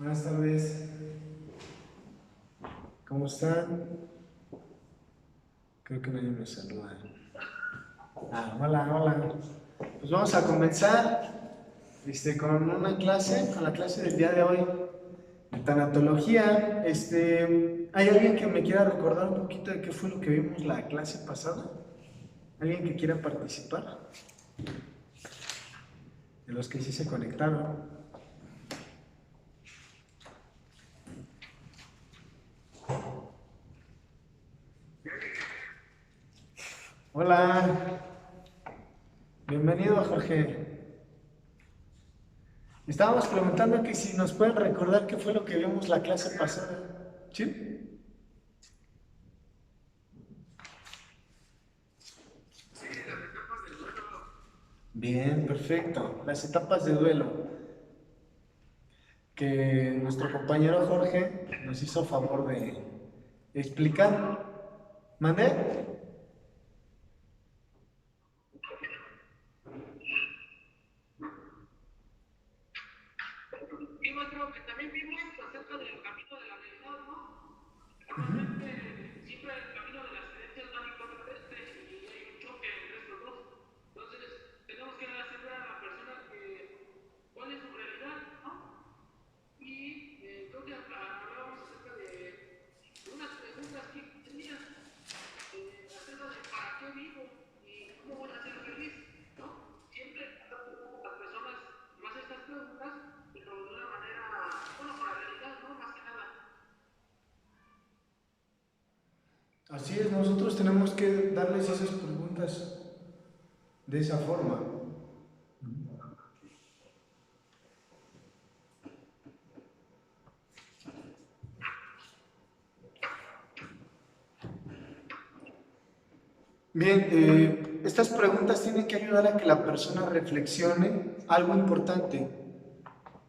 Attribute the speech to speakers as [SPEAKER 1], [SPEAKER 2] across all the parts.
[SPEAKER 1] Buenas tardes, ¿cómo están? Creo que nadie me saluda. Hola. Pues vamos a comenzar con una clase, con la clase del día de hoy, de tanatología. ¿Hay alguien que me quiera recordar un poquito de qué fue lo que vimos la clase pasada? ¿Alguien que quiera participar? De los que sí se conectaron. Hola, bienvenido Jorge. Estábamos preguntando que si nos pueden recordar qué fue lo que vimos la clase pasada. ¿Sí? Bien, perfecto. Las etapas de duelo que nuestro compañero Jorge nos hizo favor de explicar. ¿Mandé?
[SPEAKER 2] Yo creo que también vimos acerca del camino de la realidad, ¿no? Normalmente siempre el camino de las creencias van incorrectamente y hay un choque entre estos dos. Entonces, tenemos que hacerle a la persona que cuál es su realidad, ¿no? Y creo que hablábamos acerca de unas preguntas que tenías acerca de para qué vivo y cómo voy a ser feliz, ¿no? Siempre las personas no hacen estas preguntas, pero de una manera, bueno, para la realidad, ¿no? Más que nada.
[SPEAKER 1] Así es, nosotros tenemos que darles esas preguntas de esa forma. Bien, estas preguntas tienen que ayudar a que la persona reflexione algo importante,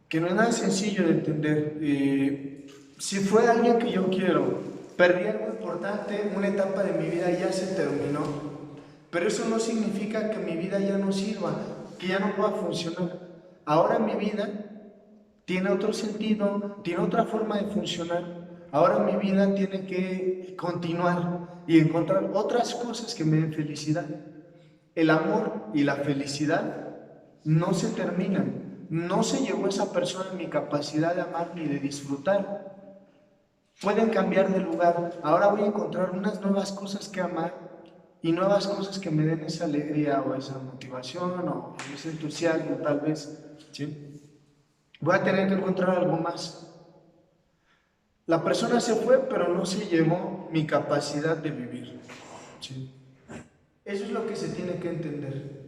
[SPEAKER 1] que no es nada sencillo de entender. Si fue alguien que yo quiero, perdí algo importante, una etapa de mi vida ya se terminó, pero eso no significa que mi vida ya no sirva, que ya no pueda funcionar. Ahora mi vida tiene otro sentido, tiene otra forma de funcionar. Ahora mi vida tiene que continuar y encontrar otras cosas que me den felicidad. El amor y la felicidad no se terminan. No se llegó esa persona en mi capacidad de amar ni de disfrutar. Pueden cambiar de lugar. Ahora voy a encontrar unas nuevas cosas que amar y nuevas cosas que me den esa alegría o esa motivación o ese entusiasmo tal vez. ¿Sí? Voy a tener que encontrar algo más. La persona se fue, pero no se llevó mi capacidad de vivir. ¿Sí? Eso es lo que se tiene que entender.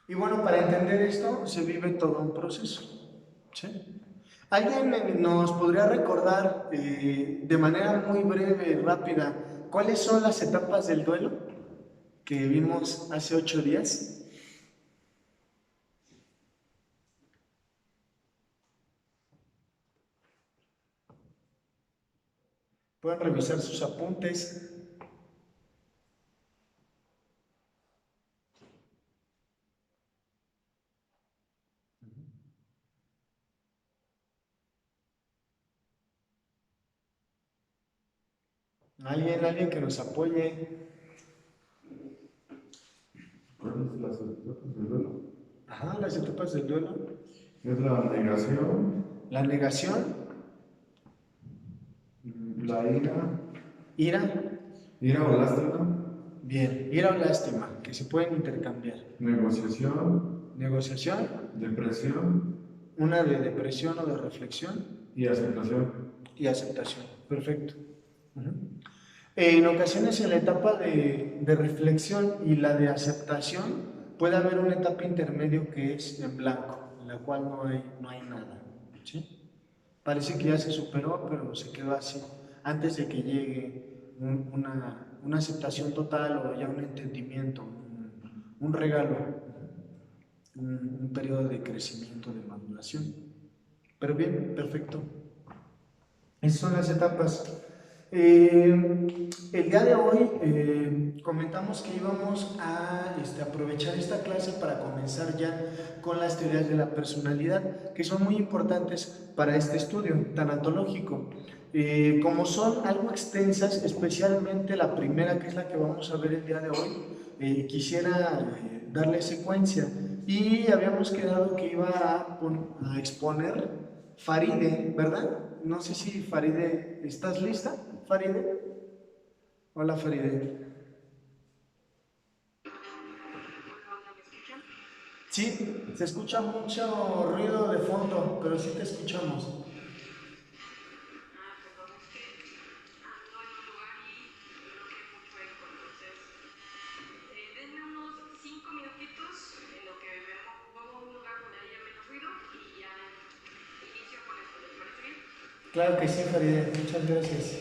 [SPEAKER 1] Y bueno, para entender esto se vive todo un proceso. ¿Sí? ¿Alguien nos podría recordar de manera muy breve, rápida, cuáles son las etapas del duelo que vimos hace 8 días? Pueden revisar sus apuntes. Alguien que nos apoye.
[SPEAKER 3] ¿Cuáles las etapas del duelo?
[SPEAKER 1] Ajá, las etapas del duelo.
[SPEAKER 3] Es la negación,
[SPEAKER 1] La negación,
[SPEAKER 3] la ira,
[SPEAKER 1] ira,
[SPEAKER 3] ira o lástima,
[SPEAKER 1] bien, ira o lástima, que se pueden intercambiar.
[SPEAKER 3] negociación,
[SPEAKER 1] Negociación,
[SPEAKER 3] depresión
[SPEAKER 1] una de depresión o de reflexión
[SPEAKER 3] y aceptación.
[SPEAKER 1] y aceptación. Perfecto. En ocasiones en la etapa de reflexión y la de aceptación puede haber una etapa intermedio que es en blanco, en la cual no hay nada. ¿Sí? Parece que ya se superó, pero se quedó así, antes de que llegue una aceptación total o ya un entendimiento, un regalo, un periodo de crecimiento, de maduración. Pero bien, perfecto. Esas son las etapas. El día de hoy comentamos que íbamos a aprovechar esta clase para comenzar ya con las teorías de la personalidad, que son muy importantes para este estudio tanatológico. Como son algo extensas, especialmente la primera, que es la que vamos a ver el día de hoy, quisiera darle secuencia. Y habíamos quedado que iba a exponer Faride, ¿verdad? No sé si Faride, ¿estás lista, Faride? Hola, Faride. Sí, se escucha mucho ruido de fondo, pero sí te escuchamos. Claro que sí, Faride, muchas gracias.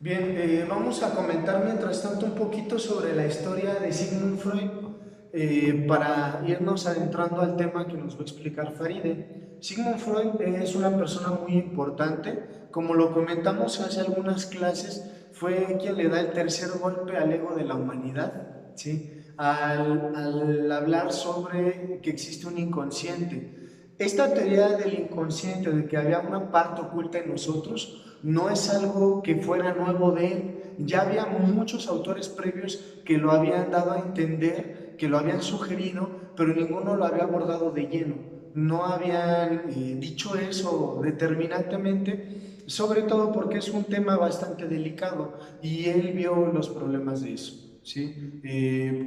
[SPEAKER 1] Bien, vamos a comentar mientras tanto un poquito sobre la historia de Sigmund Freud para irnos adentrando al tema que nos va a explicar Faride. Sigmund Freud es una persona muy importante, como lo comentamos hace algunas clases, fue quien le da el tercer golpe al ego de la humanidad, ¿sí? Al hablar sobre que existe un inconsciente. Esta teoría del inconsciente, de que había una parte oculta en nosotros, no es algo que fuera nuevo de él. Ya había muchos autores previos que lo habían dado a entender, que lo habían sugerido, pero ninguno lo había abordado de lleno. No habían dicho eso determinantemente, sobre todo porque es un tema bastante delicado y él vio los problemas de eso, ¿sí?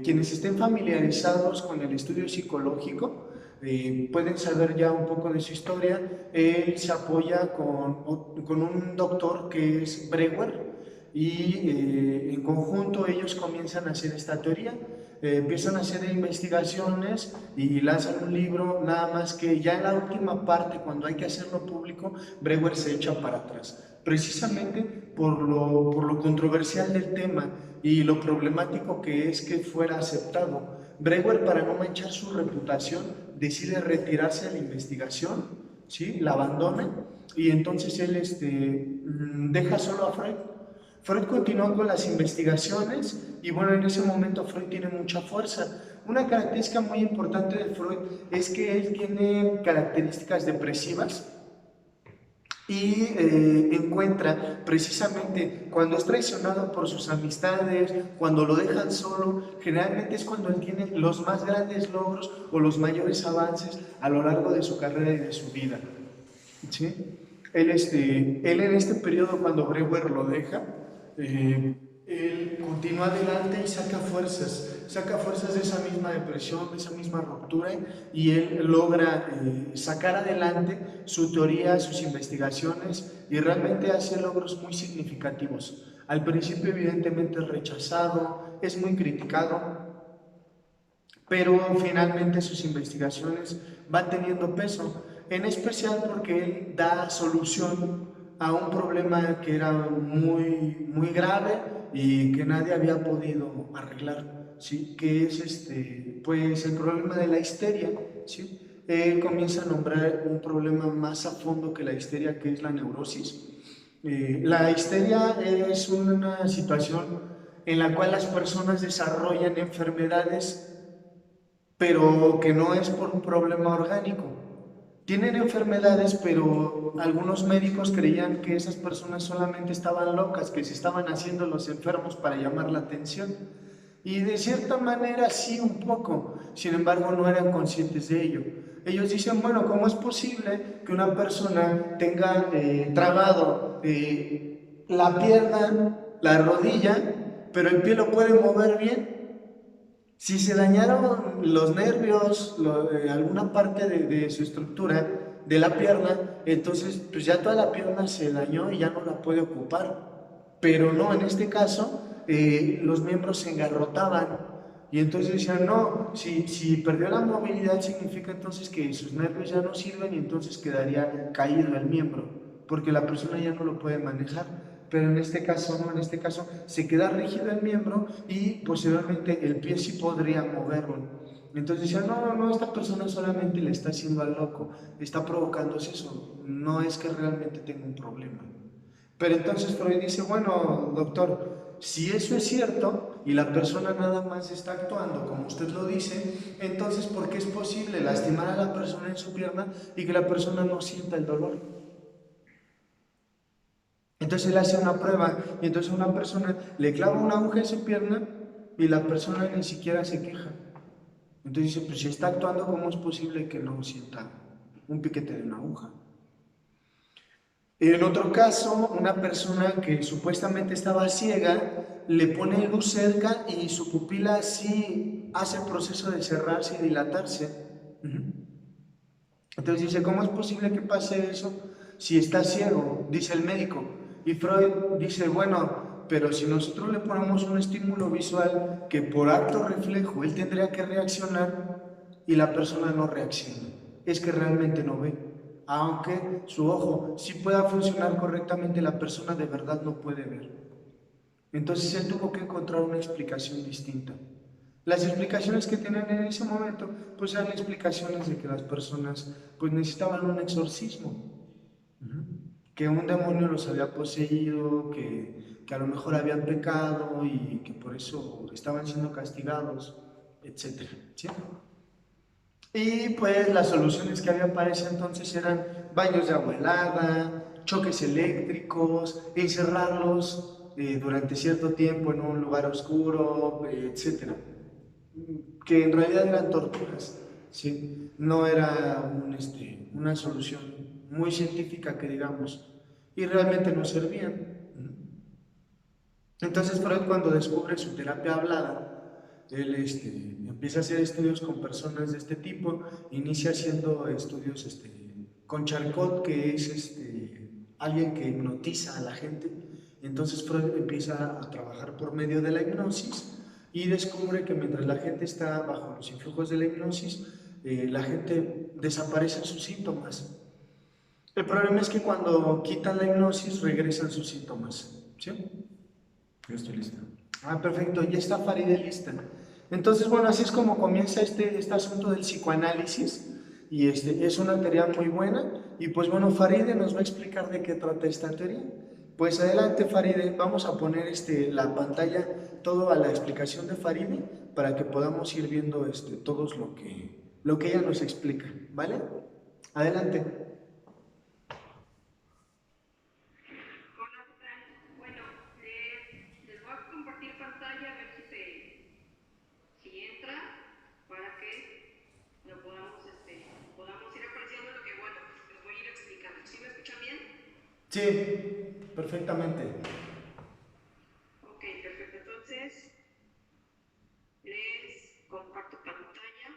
[SPEAKER 1] Quienes estén familiarizados con el estudio psicológico, pueden saber ya un poco de su historia. Él se apoya con un doctor que es Breuer y en conjunto ellos comienzan a hacer esta teoría. Empiezan a hacer investigaciones y lanzan un libro, nada más que ya en la última parte, cuando hay que hacerlo público, Breuer se echa para atrás, precisamente por lo controversial del tema y lo problemático que es que fuera aceptado. Breuer, para no manchar su reputación, decide retirarse de la investigación, ¿sí? La abandona y entonces él deja solo a Freud. Freud continúa con las investigaciones y bueno, en ese momento Freud tiene mucha fuerza. Una característica muy importante de Freud es que él tiene características depresivas y encuentra precisamente cuando es traicionado por sus amistades, cuando lo dejan solo, generalmente es cuando él tiene los más grandes logros o los mayores avances a lo largo de su carrera y de su vida, ¿sí? Él en este periodo, cuando Breuer lo deja, él continúa adelante y saca fuerzas de esa misma depresión, de esa misma ruptura, y él logra sacar adelante su teoría, sus investigaciones, y realmente hace logros muy significativos. Al principio evidentemente es rechazado, es muy criticado, pero finalmente sus investigaciones van teniendo peso, en especial porque él da solución a un problema que era muy grave y que nadie había podido arreglar, ¿sí? Que es pues el problema de la histeria, ¿sí? Él comienza a nombrar un problema más a fondo que la histeria, que es la neurosis. La histeria es una situación en la cual las personas desarrollan enfermedades, pero que no es por un problema orgánico. Tienen enfermedades, pero algunos médicos creían que esas personas solamente estaban locas, que se estaban haciendo los enfermos para llamar la atención. Y de cierta manera sí, un poco, sin embargo no eran conscientes de ello. Ellos dicen, bueno, ¿cómo es posible que una persona tenga trabado la pierna, la rodilla, pero el pie lo puede mover bien? Si se dañaron los nervios, alguna parte de su estructura de la pierna, entonces pues ya toda la pierna se dañó y ya no la puede ocupar. Pero no, en este caso los miembros se engarrotaban y entonces decían, no, si perdió la movilidad significa entonces que sus nervios ya no sirven y entonces quedaría caído el miembro, porque la persona ya no lo puede manejar. Pero en este caso no, en este caso se queda rígido el miembro y posteriormente el pie sí podría moverlo. Entonces decía, no, esta persona solamente le está haciendo al loco, está provocándose eso, no es que realmente tenga un problema. Pero entonces Freud dice, bueno, doctor, si eso es cierto y la persona nada más está actuando como usted lo dice, entonces ¿por qué es posible lastimar a la persona en su pierna y que la persona no sienta el dolor? Entonces él hace una prueba y entonces a una persona le clava una aguja en su pierna y la persona ni siquiera se queja. Entonces dice, pues si está actuando, ¿cómo es posible que no sienta un piquete de una aguja? En otro caso, una persona que supuestamente estaba ciega, le pone luz cerca y su pupila sí hace el proceso de cerrarse y dilatarse. Entonces dice, ¿cómo es posible que pase eso si está ciego? Dice el médico. Y Freud dice, bueno, pero si nosotros le ponemos un estímulo visual que por acto reflejo él tendría que reaccionar y la persona no reacciona, es que realmente no ve. Aunque su ojo sí pueda funcionar correctamente, la persona de verdad no puede ver. Entonces él tuvo que encontrar una explicación distinta. Las explicaciones que tenían en ese momento, pues eran explicaciones de que las personas pues necesitaban un exorcismo, que un demonio los había poseído, que a lo mejor habían pecado y que por eso estaban siendo castigados, etcétera, ¿sí? Y pues las soluciones que había para ese entonces eran baños de agua helada, choques eléctricos, encerrarlos durante cierto tiempo en un lugar oscuro, etcétera. Que en realidad eran torturas, ¿sí? No era una solución muy científica que digamos, y realmente no servían. Entonces Freud, cuando descubre su terapia hablada, él empieza a hacer estudios con personas de este tipo, inicia haciendo estudios con Charcot, que es alguien que hipnotiza a la gente. Entonces Freud empieza a trabajar por medio de la hipnosis y descubre que mientras la gente está bajo los influjos de la hipnosis, la gente desaparecen sus síntomas. El problema es que cuando quitan la hipnosis regresan sus síntomas, ¿sí?
[SPEAKER 3] Yo estoy listo.
[SPEAKER 1] Ah, perfecto, ya está Faride lista. Entonces, bueno, así es como comienza este asunto del psicoanálisis y es una teoría muy buena y pues bueno, Faride nos va a explicar de qué trata esta teoría. Pues adelante Faride, vamos a poner la pantalla todo a la explicación de Faride para que podamos ir viendo todos lo que ella nos explica, ¿vale? Adelante.
[SPEAKER 2] Hola, ¿qué tal? Bueno, les voy a compartir pantalla a ver si entra para que podamos ir apreciando lo que, bueno, les voy a ir explicando. ¿Sí me escuchan bien?
[SPEAKER 1] Sí, perfectamente.
[SPEAKER 2] Ok, perfecto. Entonces, les comparto pantalla.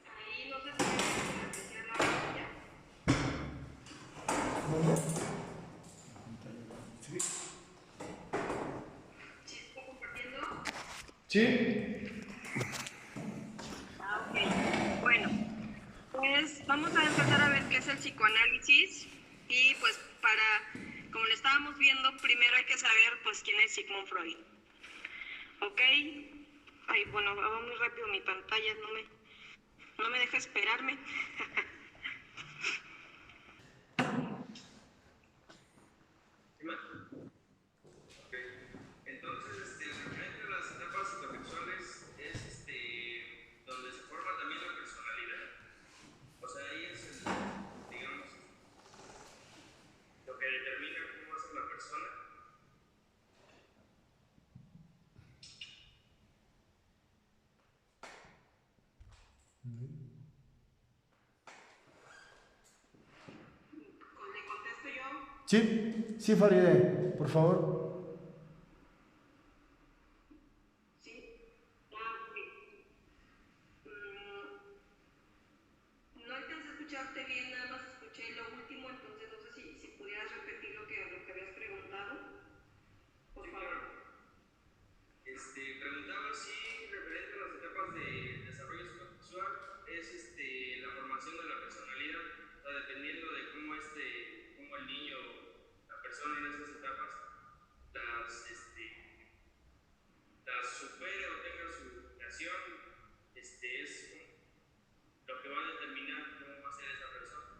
[SPEAKER 2] Ahí no sé si me pueden apreciar la pantalla. ¿Sí está compartiendo?
[SPEAKER 1] Sí.
[SPEAKER 2] Ah, ok. Bueno, pues vamos a empezar a ver qué es el psicoanálisis y pues como le estábamos viendo, primero hay que saber pues quién es Sigmund Freud. ¿Ok? Ay, bueno, va muy rápido mi pantalla, no me deja esperarme. Entonces, referente a las etapas psicosexuales es donde se forma también la personalidad. O sea, ahí es digamos, lo que determina cómo va a ser la persona. ¿Le contesto yo?
[SPEAKER 1] Sí, sí, Faride, por favor.
[SPEAKER 2] Sí. Ah, ok. No alcancé a escucharte bien, nada más escuché lo último, entonces no sé si pudieras repetir lo que habías preguntado, por favor. Preguntaba si referente a las etapas de desarrollo psicosexual es la
[SPEAKER 4] persona en esas etapas las supere o tenga su vocación, es lo que va a determinar cómo va a ser esa persona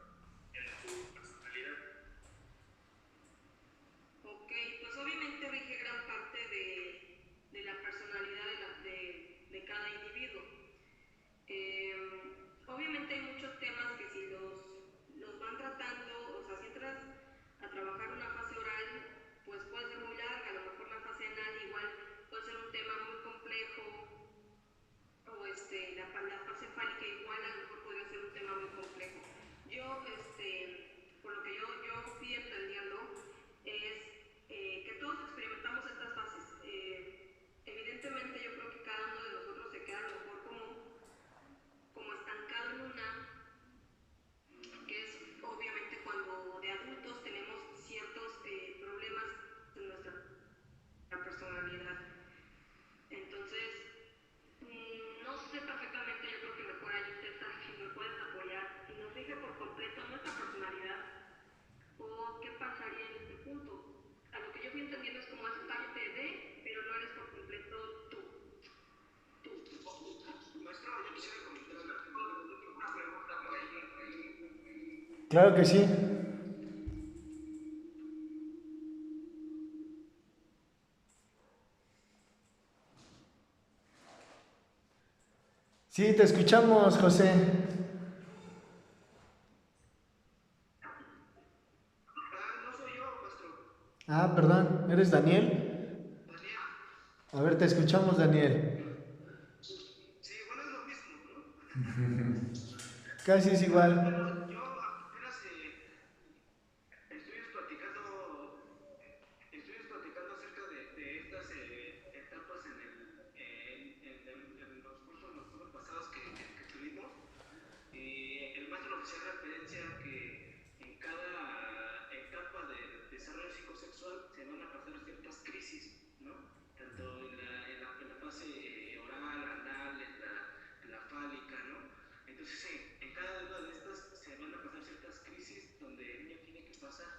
[SPEAKER 4] en su personalidad.
[SPEAKER 5] Ok, pues obviamente rige gran parte de la personalidad de cada individuo. Obviamente hay muchos temas que si los van tratando, o sea, si entras a trabajar una fase oral, pues puede ser muy larga, a lo mejor la fase anal igual puede ser un tema muy complejo, o la fase fálica igual a lo mejor podría ser un tema muy complejo. Yo, por lo que yo fui entendiendo, es que todos experimentamos estas fases. Evidentemente yo creo que cada uno de nosotros se queda a lo mejor como estancado en una, que es obviamente cuando de adultos tenemos ciertos problemas en nuestra personalidad. Entonces, no sé perfectamente, yo creo que mejor ahí César, si me puedes apoyar y nos rige por completo nuestra personalidad o qué pasaría en este punto. A lo que yo fui entendiendo es como es parte de, pero no eres por completo tú.
[SPEAKER 2] Maestro, yo quisiera comentar una pregunta por ahí.
[SPEAKER 1] Claro que sí. Sí, te escuchamos, José.
[SPEAKER 2] No soy yo, maestro.
[SPEAKER 1] Ah, perdón, ¿eres Daniel?
[SPEAKER 2] Daniel.
[SPEAKER 1] A ver, te escuchamos, Daniel.
[SPEAKER 2] Sí, bueno, es lo mismo, ¿no?
[SPEAKER 1] Casi es igual.
[SPEAKER 2] Bueno, yo apenas estuvimos platicando acerca de estas etapas en los cursos pasados que tuvimos. Y el maestro nos hacía referencia a que en cada etapa del desarrollo psicosexual se van a pasar ciertas crisis, ¿no? Tanto en la fase oral, anal, en la fálica, ¿no? Entonces, en cada una de estas se van a pasar ciertas crisis donde el niño tiene que pasar,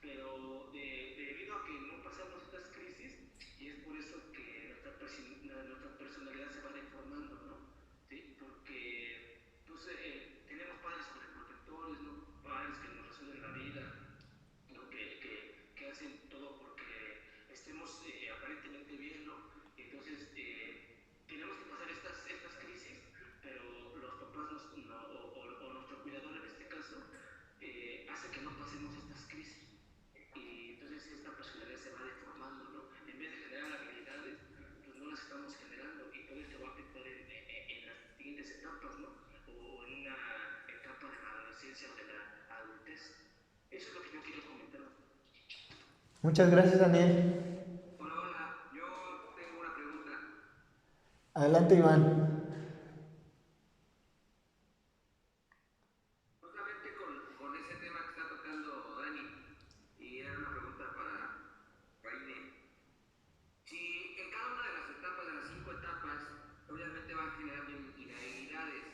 [SPEAKER 2] pero debido a que no pasamos estas crisis, y es por eso que nuestra personalidad se va deformando, ¿no? ¿Sí? Porque pues, tenemos padres sobreprotectores, ¿no? Padres que nos resuelven la vida, ¿no? que hacen todo porque estemos aparentemente bien, ¿no? Entonces, tenemos que pasar estas crisis, pero los papás o nuestro cuidador en este caso hace que no pasemos estas crisis. Y entonces esta personalidad se va deformando, ¿no? En vez de generar habilidades, pues no las estamos generando y todo esto va a afectar en las siguientes etapas, ¿no? O en una etapa de la adolescencia o de la adultez. Eso es lo que yo quería comentar.
[SPEAKER 1] Muchas gracias, Daniel.
[SPEAKER 2] Hola, hola, yo tengo una pregunta.
[SPEAKER 1] Adelante, Iván.
[SPEAKER 2] Justamente con ese tema que está tocando Dani, y era una pregunta para Raine. Si en cada una de las etapas, de las 5 etapas, obviamente van generando inhabilidades.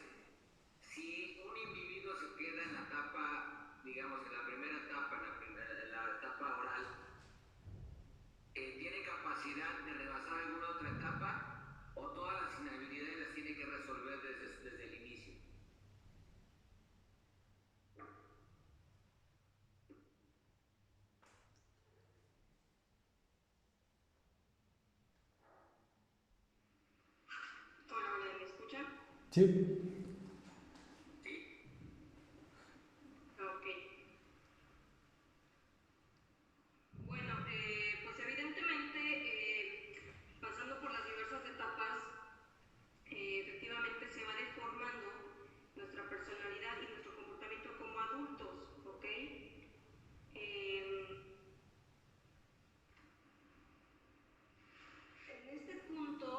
[SPEAKER 2] Si un individuo se queda en la etapa, digamos, en la primera etapa, en la etapa oral, ¿tiene capacidad de rebasar alguna otra etapa o todas las inhabilidades las tiene que resolver desde el inicio?
[SPEAKER 5] Hola, hola, ¿me escuchan?
[SPEAKER 1] Sí.
[SPEAKER 5] Ok. Bueno, pues evidentemente, pasando por las diversas etapas, efectivamente se va deformando nuestra personalidad y nuestro comportamiento como adultos, ¿ok? En este punto,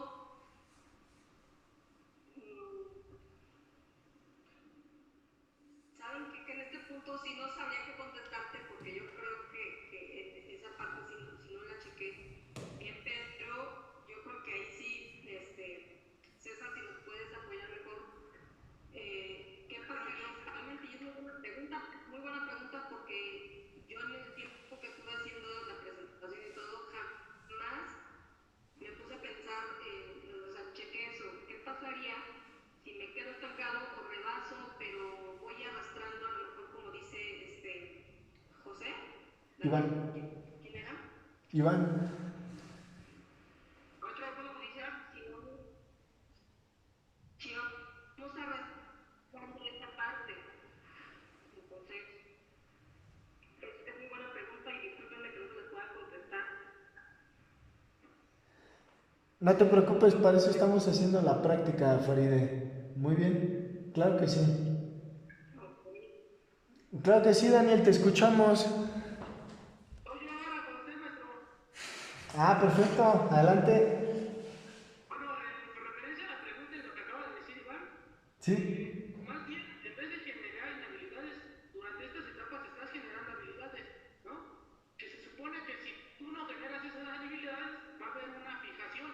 [SPEAKER 5] saben que en este punto sí no sabría qué contestarte porque yo creo que esa parte sí no la chequé bien, pero yo creo que ahí sí, César, si nos puedes apoyar mejor. ¿Qué pasaría exactamente? Y es muy buena pregunta porque yo en el tiempo que estuve haciendo
[SPEAKER 1] Iván.
[SPEAKER 5] ¿Quién era?
[SPEAKER 1] Iván.
[SPEAKER 5] Otra puedo judicial, si no sabes cuándo esta parte. Entonces, es muy buena pregunta y discúlpenme que no se les pueda contestar.
[SPEAKER 1] No te preocupes, para eso estamos haciendo la práctica, Faride. Muy bien, claro que sí. Claro que sí, Daniel, te escuchamos.
[SPEAKER 2] Oye, ahora con usted, maestro.
[SPEAKER 1] Ah, perfecto, adelante.
[SPEAKER 2] Bueno, con referencia a la pregunta y lo que acaba de decir Iván,
[SPEAKER 1] Sí,
[SPEAKER 2] más bien, en vez de generar inhabilidades, durante estas etapas estás generando habilidades, ¿no? Que se supone que si tú no generas esas habilidades, va a haber una fijación,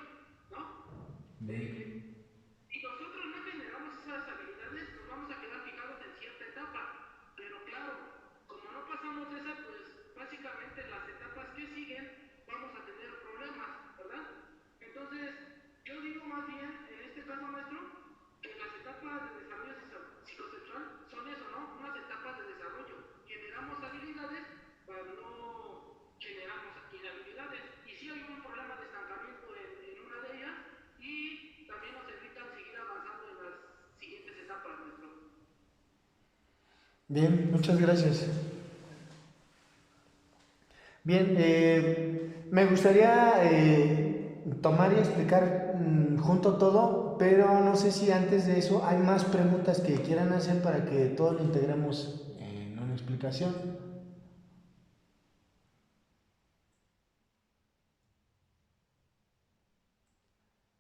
[SPEAKER 2] ¿no? Si nosotros no generamos esas habilidades, nos vamos a quedar fijados en cierta etapa. Pero claro, como no pasamos esa, pues básicamente las etapas que siguen vamos a tener problemas, ¿verdad? Entonces, yo digo más bien, en este caso maestro, que las etapas de desarrollo psicosexual son eso, ¿no? Unas etapas de desarrollo. Generamos habilidades, pero no generamos inhabilidades. Y sí hay un problema de estancamiento en una de ellas y también nos evitan seguir avanzando en las siguientes etapas, maestro.
[SPEAKER 1] bien, muchas gracias. Bien, me gustaría tomar y explicar junto todo, pero no sé si antes de eso hay más preguntas que quieran hacer para que todo lo integremos en una explicación.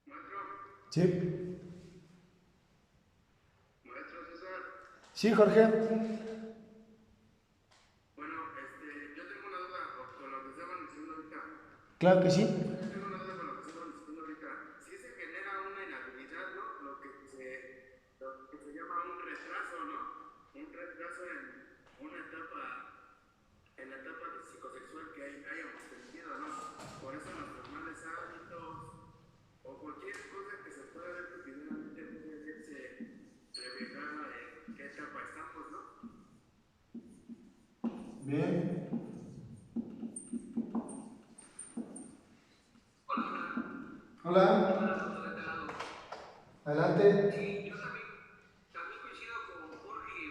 [SPEAKER 4] Maestro,
[SPEAKER 1] Sí,
[SPEAKER 4] maestro César,
[SPEAKER 1] sí, Jorge.
[SPEAKER 4] bueno, yo tengo una duda con lo que estaban diciendo ahorita.
[SPEAKER 1] Claro que sí.
[SPEAKER 4] Yo tengo una duda con lo que estaban diciendo ahorita. Si se genera una inhabilidad, ¿no? Lo que se llama un retraso, ¿no? Un retraso en una etapa, en la etapa de psicosexual que hayamos tenido, ¿no? Por eso nuestros males hábitos o cualquier cosa que se pueda ver cotidianamente puede verse reflejada en qué etapa estamos, ¿no?
[SPEAKER 1] Bien. Hola. Adelante.
[SPEAKER 2] Sí, yo también coincido con Jorge.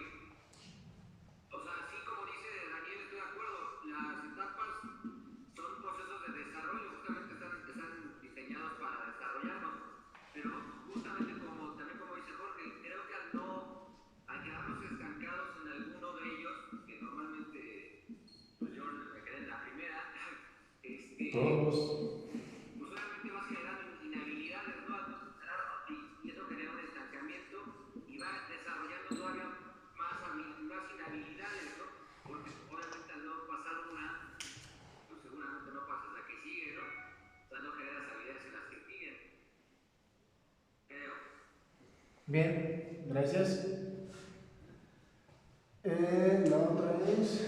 [SPEAKER 2] O sea, sí, como dice Daniel, estoy de acuerdo. Las etapas son procesos de desarrollo, justamente están diseñados para desarrollarnos. Pero justamente también como dice Jorge, creo que al quedarnos estancados en alguno de ellos, que normalmente, pues yo me quedé en la primera,
[SPEAKER 1] Todos.
[SPEAKER 2] pues obviamente vas generando inhabilidades, ¿no? Y eso genera un estancamiento y va desarrollando todavía más inhabilidades, ¿no? Porque obviamente al no pasar una, pues seguramente no pasas la que sigue, ¿no? O sea, no generas habilidades en las que siguen, creo.
[SPEAKER 1] Bien, gracias. La otra es...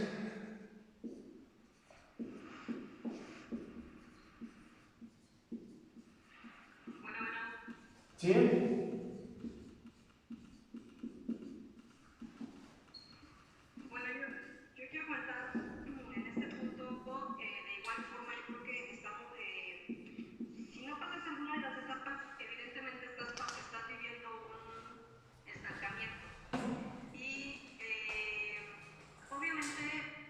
[SPEAKER 1] ¿Sí?
[SPEAKER 5] Bueno, yo quiero comentar en este punto, de igual forma, yo creo que estamos, si no pasas alguna de las etapas, evidentemente estás viviendo un estancamiento. Y obviamente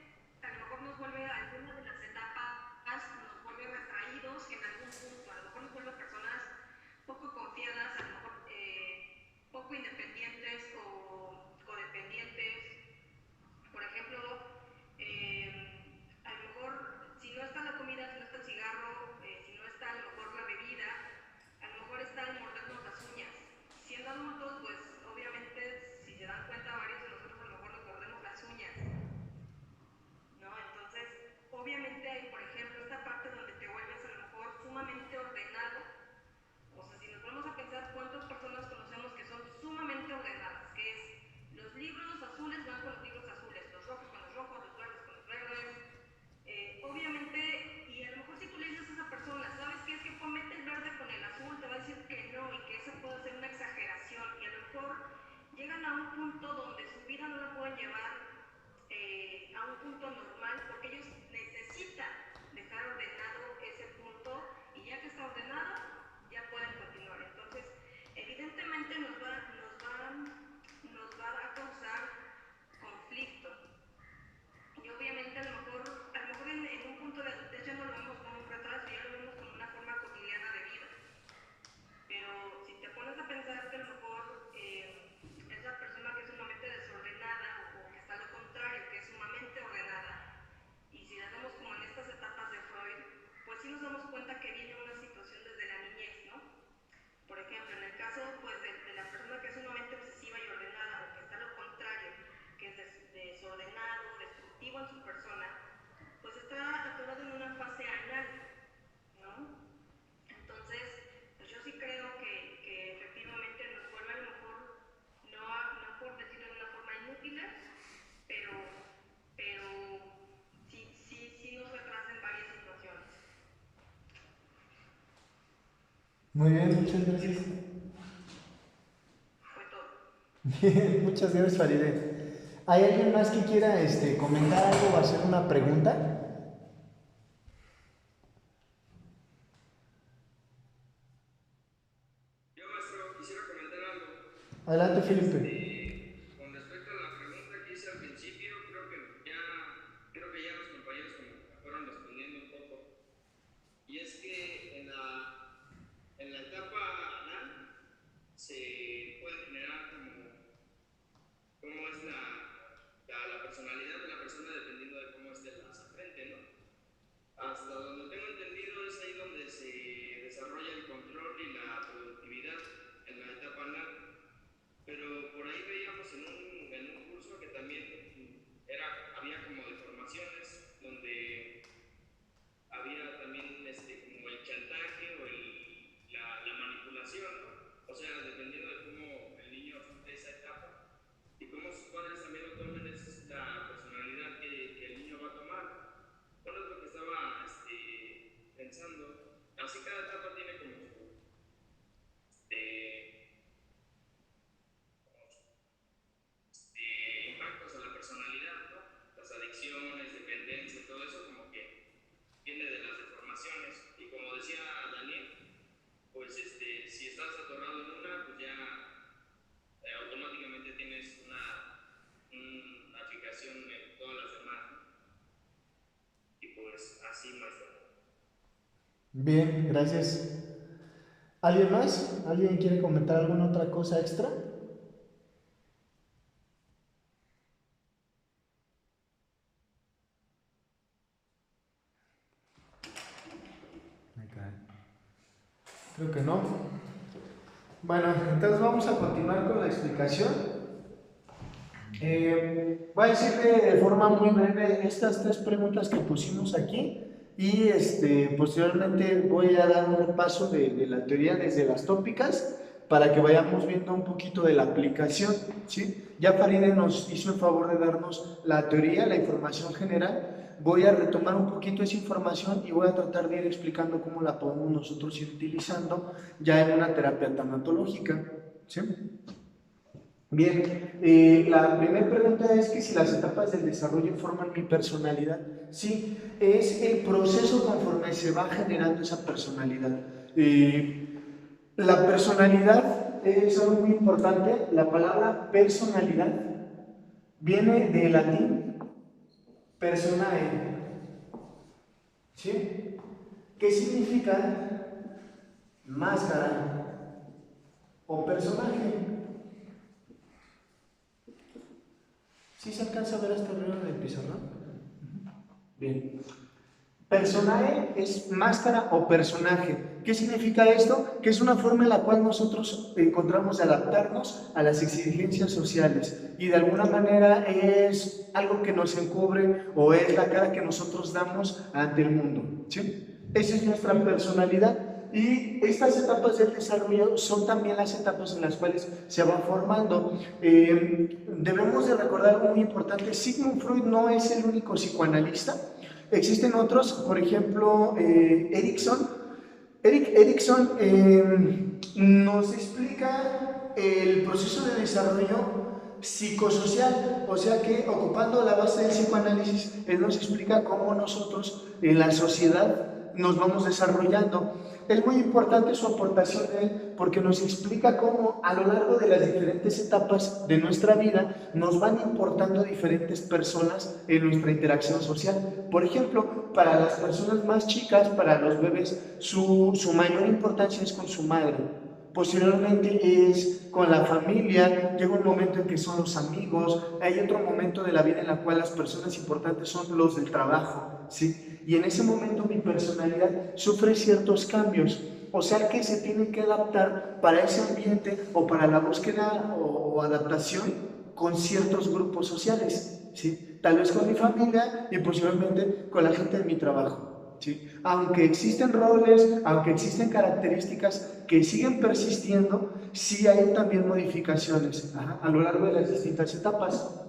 [SPEAKER 1] Muy bien, muchas gracias.
[SPEAKER 5] Fue todo.
[SPEAKER 1] Bien, muchas gracias, Faride. ¿Hay alguien más que quiera comentar algo o hacer una pregunta?
[SPEAKER 4] Yo, maestro, quisiera comentar algo.
[SPEAKER 1] Adelante, Felipe.
[SPEAKER 4] Con respecto a la pregunta que hice al principio, creo que ya los compañeros como que fueron respondiendo un poco. Y es que en la etapa anal se puede generar cómo es la personalidad de la persona dependiendo de cómo esté hacia frente, ¿no? Hasta donde tengo entendido es ahí donde se desarrolla el control y la productividad en la etapa anal. Pero por ahí veíamos en un curso que también había como deformaciones donde había también como el chantaje o la manipulación, ¿no? O sea, dependiendo de cómo el niño afronte esa etapa y cómo sus padres también lo tomen, es la personalidad que el niño va a tomar. Bueno, es lo que estaba pensando. Así cada etapa tiene como impactos a la personalidad, ¿no? Las adicciones, dependencia, todo eso como que viene de las deformaciones. Y como decía Daniel, pues si estás atorado en una, pues ya automáticamente tienes una aplicación en todas las demás, ¿no? Y pues así, maestro.
[SPEAKER 1] Bien, gracias. ¿Alguien más? ¿Alguien quiere comentar alguna otra cosa extra? Creo que no. Bueno, entonces vamos a continuar con la explicación. Voy a decirle de forma muy breve estas 3 preguntas que pusimos aquí y posteriormente voy a dar un repaso de la teoría desde las tópicas para que vayamos viendo un poquito de la aplicación, ¿sí? Ya Faride nos hizo el favor de darnos la teoría, la información general. Voy a retomar un poquito esa información y voy a tratar de ir explicando cómo la podemos nosotros ir utilizando ya en una terapia tanatológica, ¿sí? Bien, la primera pregunta es que si las etapas del desarrollo forman mi personalidad. Sí, es el proceso conforme se va generando esa personalidad. La personalidad es algo muy importante. La palabra personalidad viene del latín personae, ¿sí? ¿Qué significa máscara o personaje? ¿Sí se alcanza a ver hasta arriba del pizarrón? Bien. Personae es máscara o personaje. ¿Qué significa esto? Que es una forma en la cual nosotros encontramos de adaptarnos a las exigencias sociales y de alguna manera es algo que nos encubre o es la cara que nosotros damos ante el mundo, ¿sí? Esa es nuestra personalidad. Y estas etapas del desarrollo son también las etapas en las cuales se va formando. Debemos de recordar algo muy importante: Sigmund Freud no es el único psicoanalista. Existen otros, por ejemplo, Erikson. Erikson nos explica el proceso de desarrollo psicosocial, o sea que ocupando la base del psicoanálisis, él nos explica cómo nosotros en la sociedad nos vamos desarrollando. Es muy importante su aportación de él porque nos explica cómo a lo largo de las diferentes etapas de nuestra vida nos van importando diferentes personas en nuestra interacción social. Por ejemplo, para las personas más chicas, para los bebés, su mayor importancia es con su madre. Posteriormente es con la familia, llega un momento en que son los amigos, hay otro momento de la vida en la cual las personas importantes son los del trabajo, ¿sí? Y en ese momento mi personalidad sufre ciertos cambios, o sea que se tiene que adaptar para ese ambiente o para la búsqueda o adaptación con ciertos grupos sociales, ¿sí? Tal vez con mi familia y posiblemente con la gente de mi trabajo. ¿Sí? Aunque existen roles, aunque existen características que siguen persistiendo, sí hay también modificaciones a lo largo de las distintas etapas.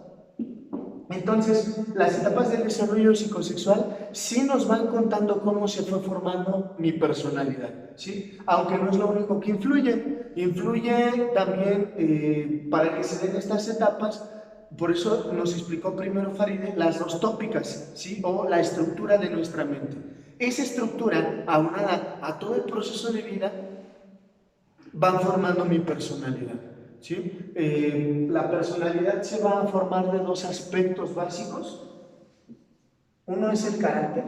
[SPEAKER 1] Entonces, las etapas del desarrollo psicosexual sí nos van contando cómo se fue formando mi personalidad, ¿sí? Aunque no es lo único que influye. Influye también, para que se den estas etapas, por eso nos explicó primero Faride las dos tópicas, ¿sí? O la estructura de nuestra mente. Esa estructura, aunada a todo el proceso de vida, van formando mi personalidad, ¿sí? La personalidad se va a formar de dos aspectos básicos. Uno es el carácter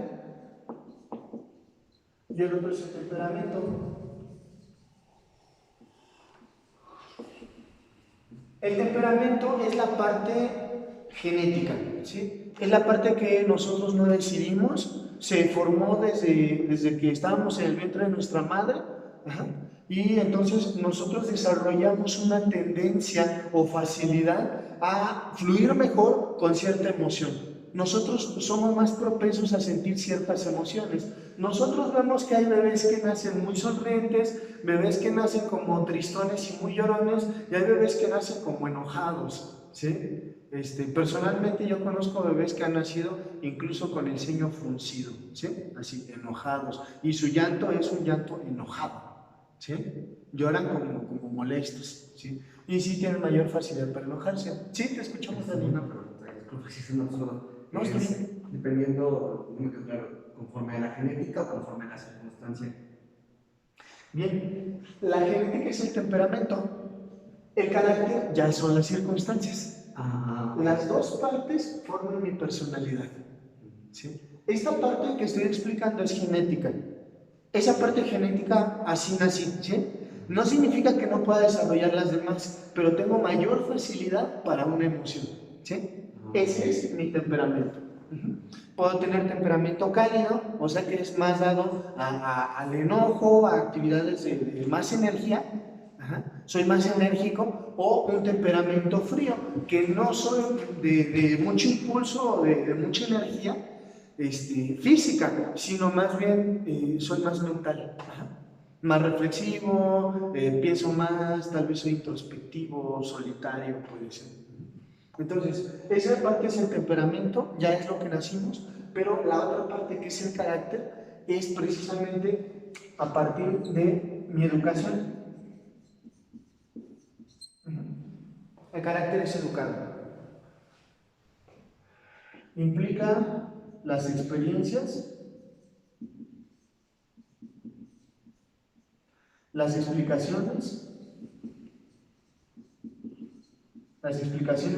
[SPEAKER 1] y el otro es el temperamento. El temperamento es la parte genética, ¿sí? Es la parte que nosotros no decidimos, se formó desde que estábamos en el vientre de nuestra madre. Ajá. Y entonces nosotros desarrollamos una tendencia o facilidad a fluir mejor con cierta emoción. Nosotros somos más propensos a sentir ciertas emociones. Nosotros vemos que hay bebés que nacen muy sonrientes, bebés que nacen como tristones y muy llorones, y hay bebés que nacen como enojados, ¿sí? Personalmente yo conozco bebés que han nacido incluso con el ceño fruncido, ¿sí? Así, enojados, y su llanto es un llanto enojado, ¿sí? Lloran como molestos, ¿sí? Y sí tienen mayor facilidad para enojarse. Sí, te escuchamos, Dani.
[SPEAKER 3] Una pregunta, disculpa si es un absurdo.
[SPEAKER 1] No, está bien.
[SPEAKER 3] Dependiendo, no me quedó claro, conforme a la genética o conforme a la circunstancia.
[SPEAKER 1] Bien, la genética es el temperamento, el carácter ya son las circunstancias. Las dos partes forman mi personalidad, ¿sí? Esta parte que estoy explicando es genética. Esa parte genética, así nací, ¿sí? No significa que no pueda desarrollar las demás, pero tengo mayor facilidad para una emoción, ¿sí? Ese es mi temperamento. Puedo tener temperamento cálido, o sea que es más dado al enojo, a actividades de más energía. Ajá. Soy más enérgico, o un temperamento frío, que no soy de mucho impulso, de mucha energía física, sino más bien soy más mental. Ajá. Más reflexivo, pienso más, tal vez soy introspectivo, solitario, puede ser. Entonces, esa parte es el temperamento, ya es lo que nacimos, pero la otra parte, que es el carácter, es precisamente a partir de mi educación. El carácter es educado. Implica las experiencias, las explicaciones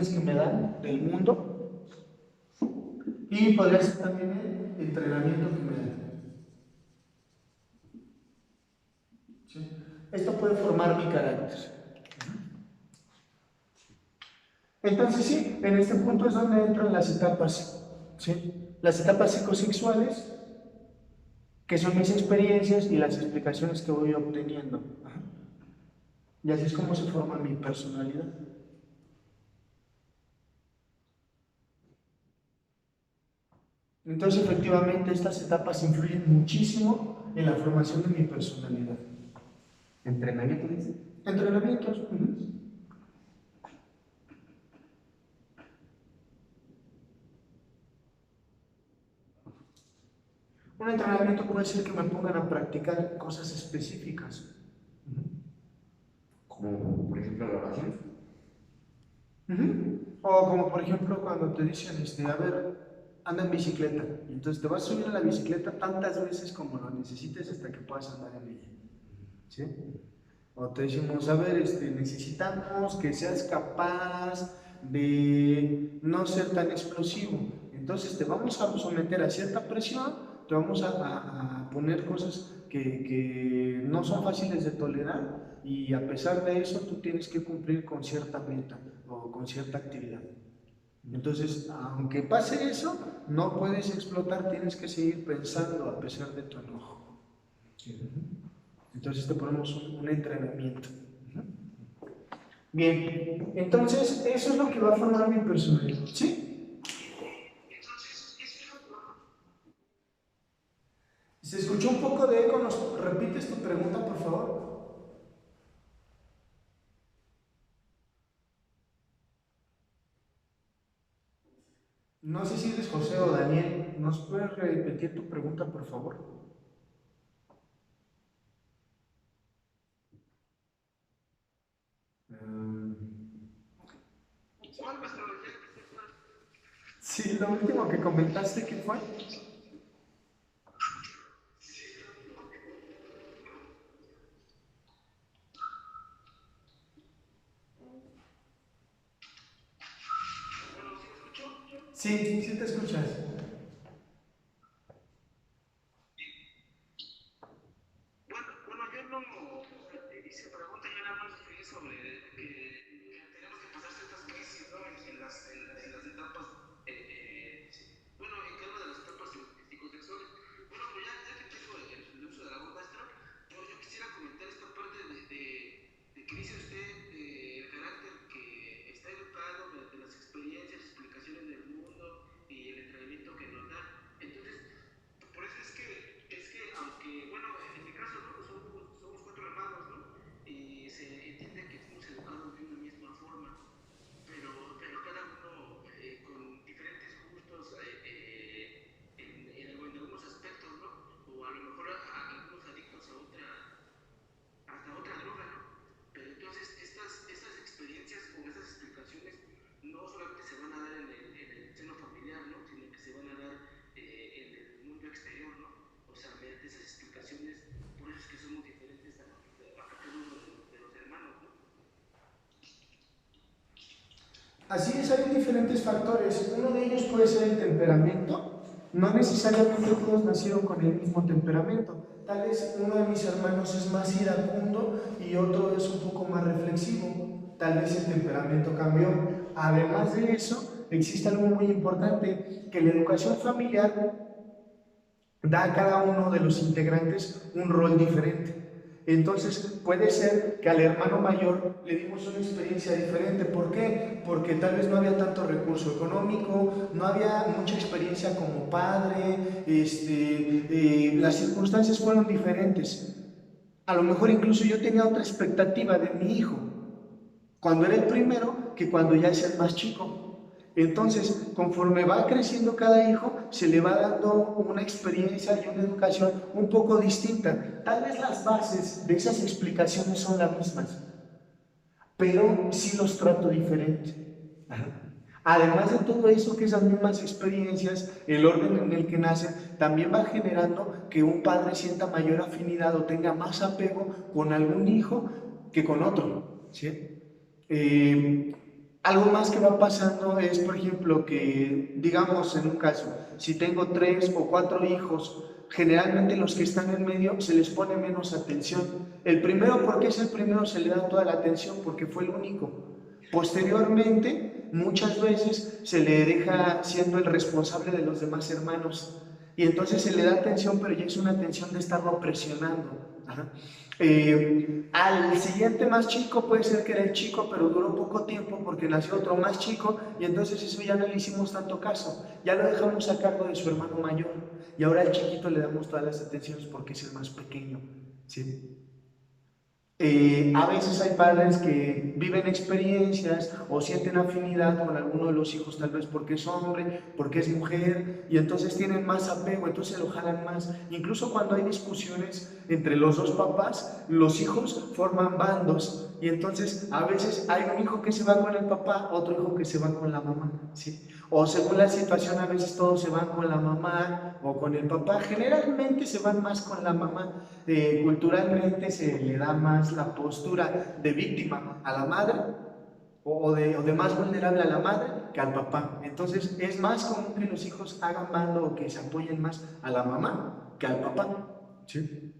[SPEAKER 1] que me dan del mundo, y podría ser también el entrenamiento que me dan. ¿Sí? Esto puede formar mi carácter. Entonces sí, en este punto es donde entran las etapas, ¿sí? Las etapas psicosexuales, que son mis experiencias y las explicaciones que voy obteniendo. Ajá. Y así es como se forma mi personalidad. Entonces, efectivamente, estas etapas influyen muchísimo en la formación de mi personalidad.
[SPEAKER 3] ¿Entrenamiento dice?
[SPEAKER 1] Entrenamientos. Un entrenamiento puede ser que me pongan a practicar cosas específicas.
[SPEAKER 3] Como por ejemplo la oración.
[SPEAKER 1] O como por ejemplo cuando te dicen, a ver, anda en bicicleta. Y entonces te vas a subir a la bicicleta tantas veces como lo necesites hasta que puedas andar en ella. ¿Sí? O te decimos, a ver, necesitamos que seas capaz de no ser tan explosivo. Entonces te vamos a someter a cierta presión, te vamos a poner cosas que no son fáciles de tolerar, y a pesar de eso tú tienes que cumplir con cierta meta o con cierta actividad. Entonces, aunque pase eso, no puedes explotar, tienes que seguir pensando a pesar de tu enojo. Entonces te ponemos un entrenamiento. Bien, entonces eso es lo que va a formar mi personalidad. ¿Sí? ¿Se escuchó un poco de eco? ¿Nos repites tu pregunta, por favor? No sé si eres José o Daniel. ¿Nos puedes repetir tu pregunta, por favor? Mm,
[SPEAKER 2] ¿Cuál maestro?
[SPEAKER 1] sí, lo último que comentaste, ¿qué fue? Sí, sí te escuchas.
[SPEAKER 2] Bueno, yo no hice pregunta, yo nada más fui sobre que tenemos que pasar ciertas crisis, ¿no? En las etapas, bueno, en cada una de las etapas psicosexuales. Bueno, pues ya que tengo el uso de la voz maestra, yo quisiera comentar esta parte de que dice usted el carácter que está educado mediante las experiencias, explicaciones del mundo y el entrenamiento que nos da. Entonces, por eso es que aunque, bueno, en mi caso, ¿no? Somos cuatro hermanos, ¿no? Y se entiende que fuimos educados de una misma forma, pero cada uno con diferentes gustos en algunos aspectos, ¿no? O a lo mejor algunos adictos hasta otra droga, ¿no? Pero entonces estas experiencias o estas explicaciones no solamente se van a dar en el seno familiar, ¿no? Sino que se van a dar en el mundo exterior, ¿no? O sea, mediante esas explicaciones, por eso es que somos diferentes a cada uno de los hermanos, ¿no?
[SPEAKER 1] Así es, hay diferentes factores. Uno de ellos puede ser el temperamento. No necesariamente todos nacieron con el mismo temperamento. Tal vez uno de mis hermanos es más iracundo y otro es un poco más reflexivo. Tal vez el temperamento cambió. Además de eso, existe algo muy importante, que la educación familiar da a cada uno de los integrantes un rol diferente. Entonces puede ser que al hermano mayor le dimos una experiencia diferente. ¿Por qué? Porque tal vez no había tanto recurso económico, no había mucha experiencia como padre, las circunstancias fueron diferentes. A lo mejor incluso yo tenía otra expectativa de mi hijo cuando era el primero que cuando ya es el más chico. Entonces, conforme va creciendo cada hijo, se le va dando una experiencia y una educación un poco distinta. Tal vez las bases de esas explicaciones son las mismas, pero sí los trato diferente. Además de todo eso, que esas mismas experiencias, el orden en el que nacen, también va generando que un padre sienta mayor afinidad o tenga más apego con algún hijo que con otro, ¿sí? Eh, Algo más que va pasando es, por ejemplo, que, digamos, en un caso, si tengo 3 o 4 hijos, generalmente los que están en medio se les pone menos atención. El primero, porque es el primero, se le da toda la atención porque fue el único. Posteriormente, muchas veces se le deja siendo el responsable de los demás hermanos y entonces se le da atención, pero ya es una atención de estarlo presionando. Ajá. Al siguiente más chico puede ser que era el chico, pero duró poco tiempo porque nació otro más chico y entonces eso ya no le hicimos tanto caso, ya lo dejamos a cargo de su hermano mayor y ahora al chiquito le damos todas las atenciones porque es el más pequeño, ¿sí? A veces hay padres que viven experiencias o sienten afinidad con alguno de los hijos, tal vez porque es hombre, porque es mujer, y entonces tienen más apego, entonces lo jalan más. Incluso cuando hay discusiones entre los dos papás, los hijos forman bandos, y entonces a veces hay un hijo que se va con el papá, otro hijo que se va con la mamá, ¿sí? O según la situación, a veces todos se van con la mamá o con el papá, generalmente se van más con la mamá. Culturalmente se le da más la postura de víctima a la madre o de más vulnerable a la madre que al papá. Entonces es más común que los hijos hagan mando o que se apoyen más a la mamá que al papá. ¿Sí?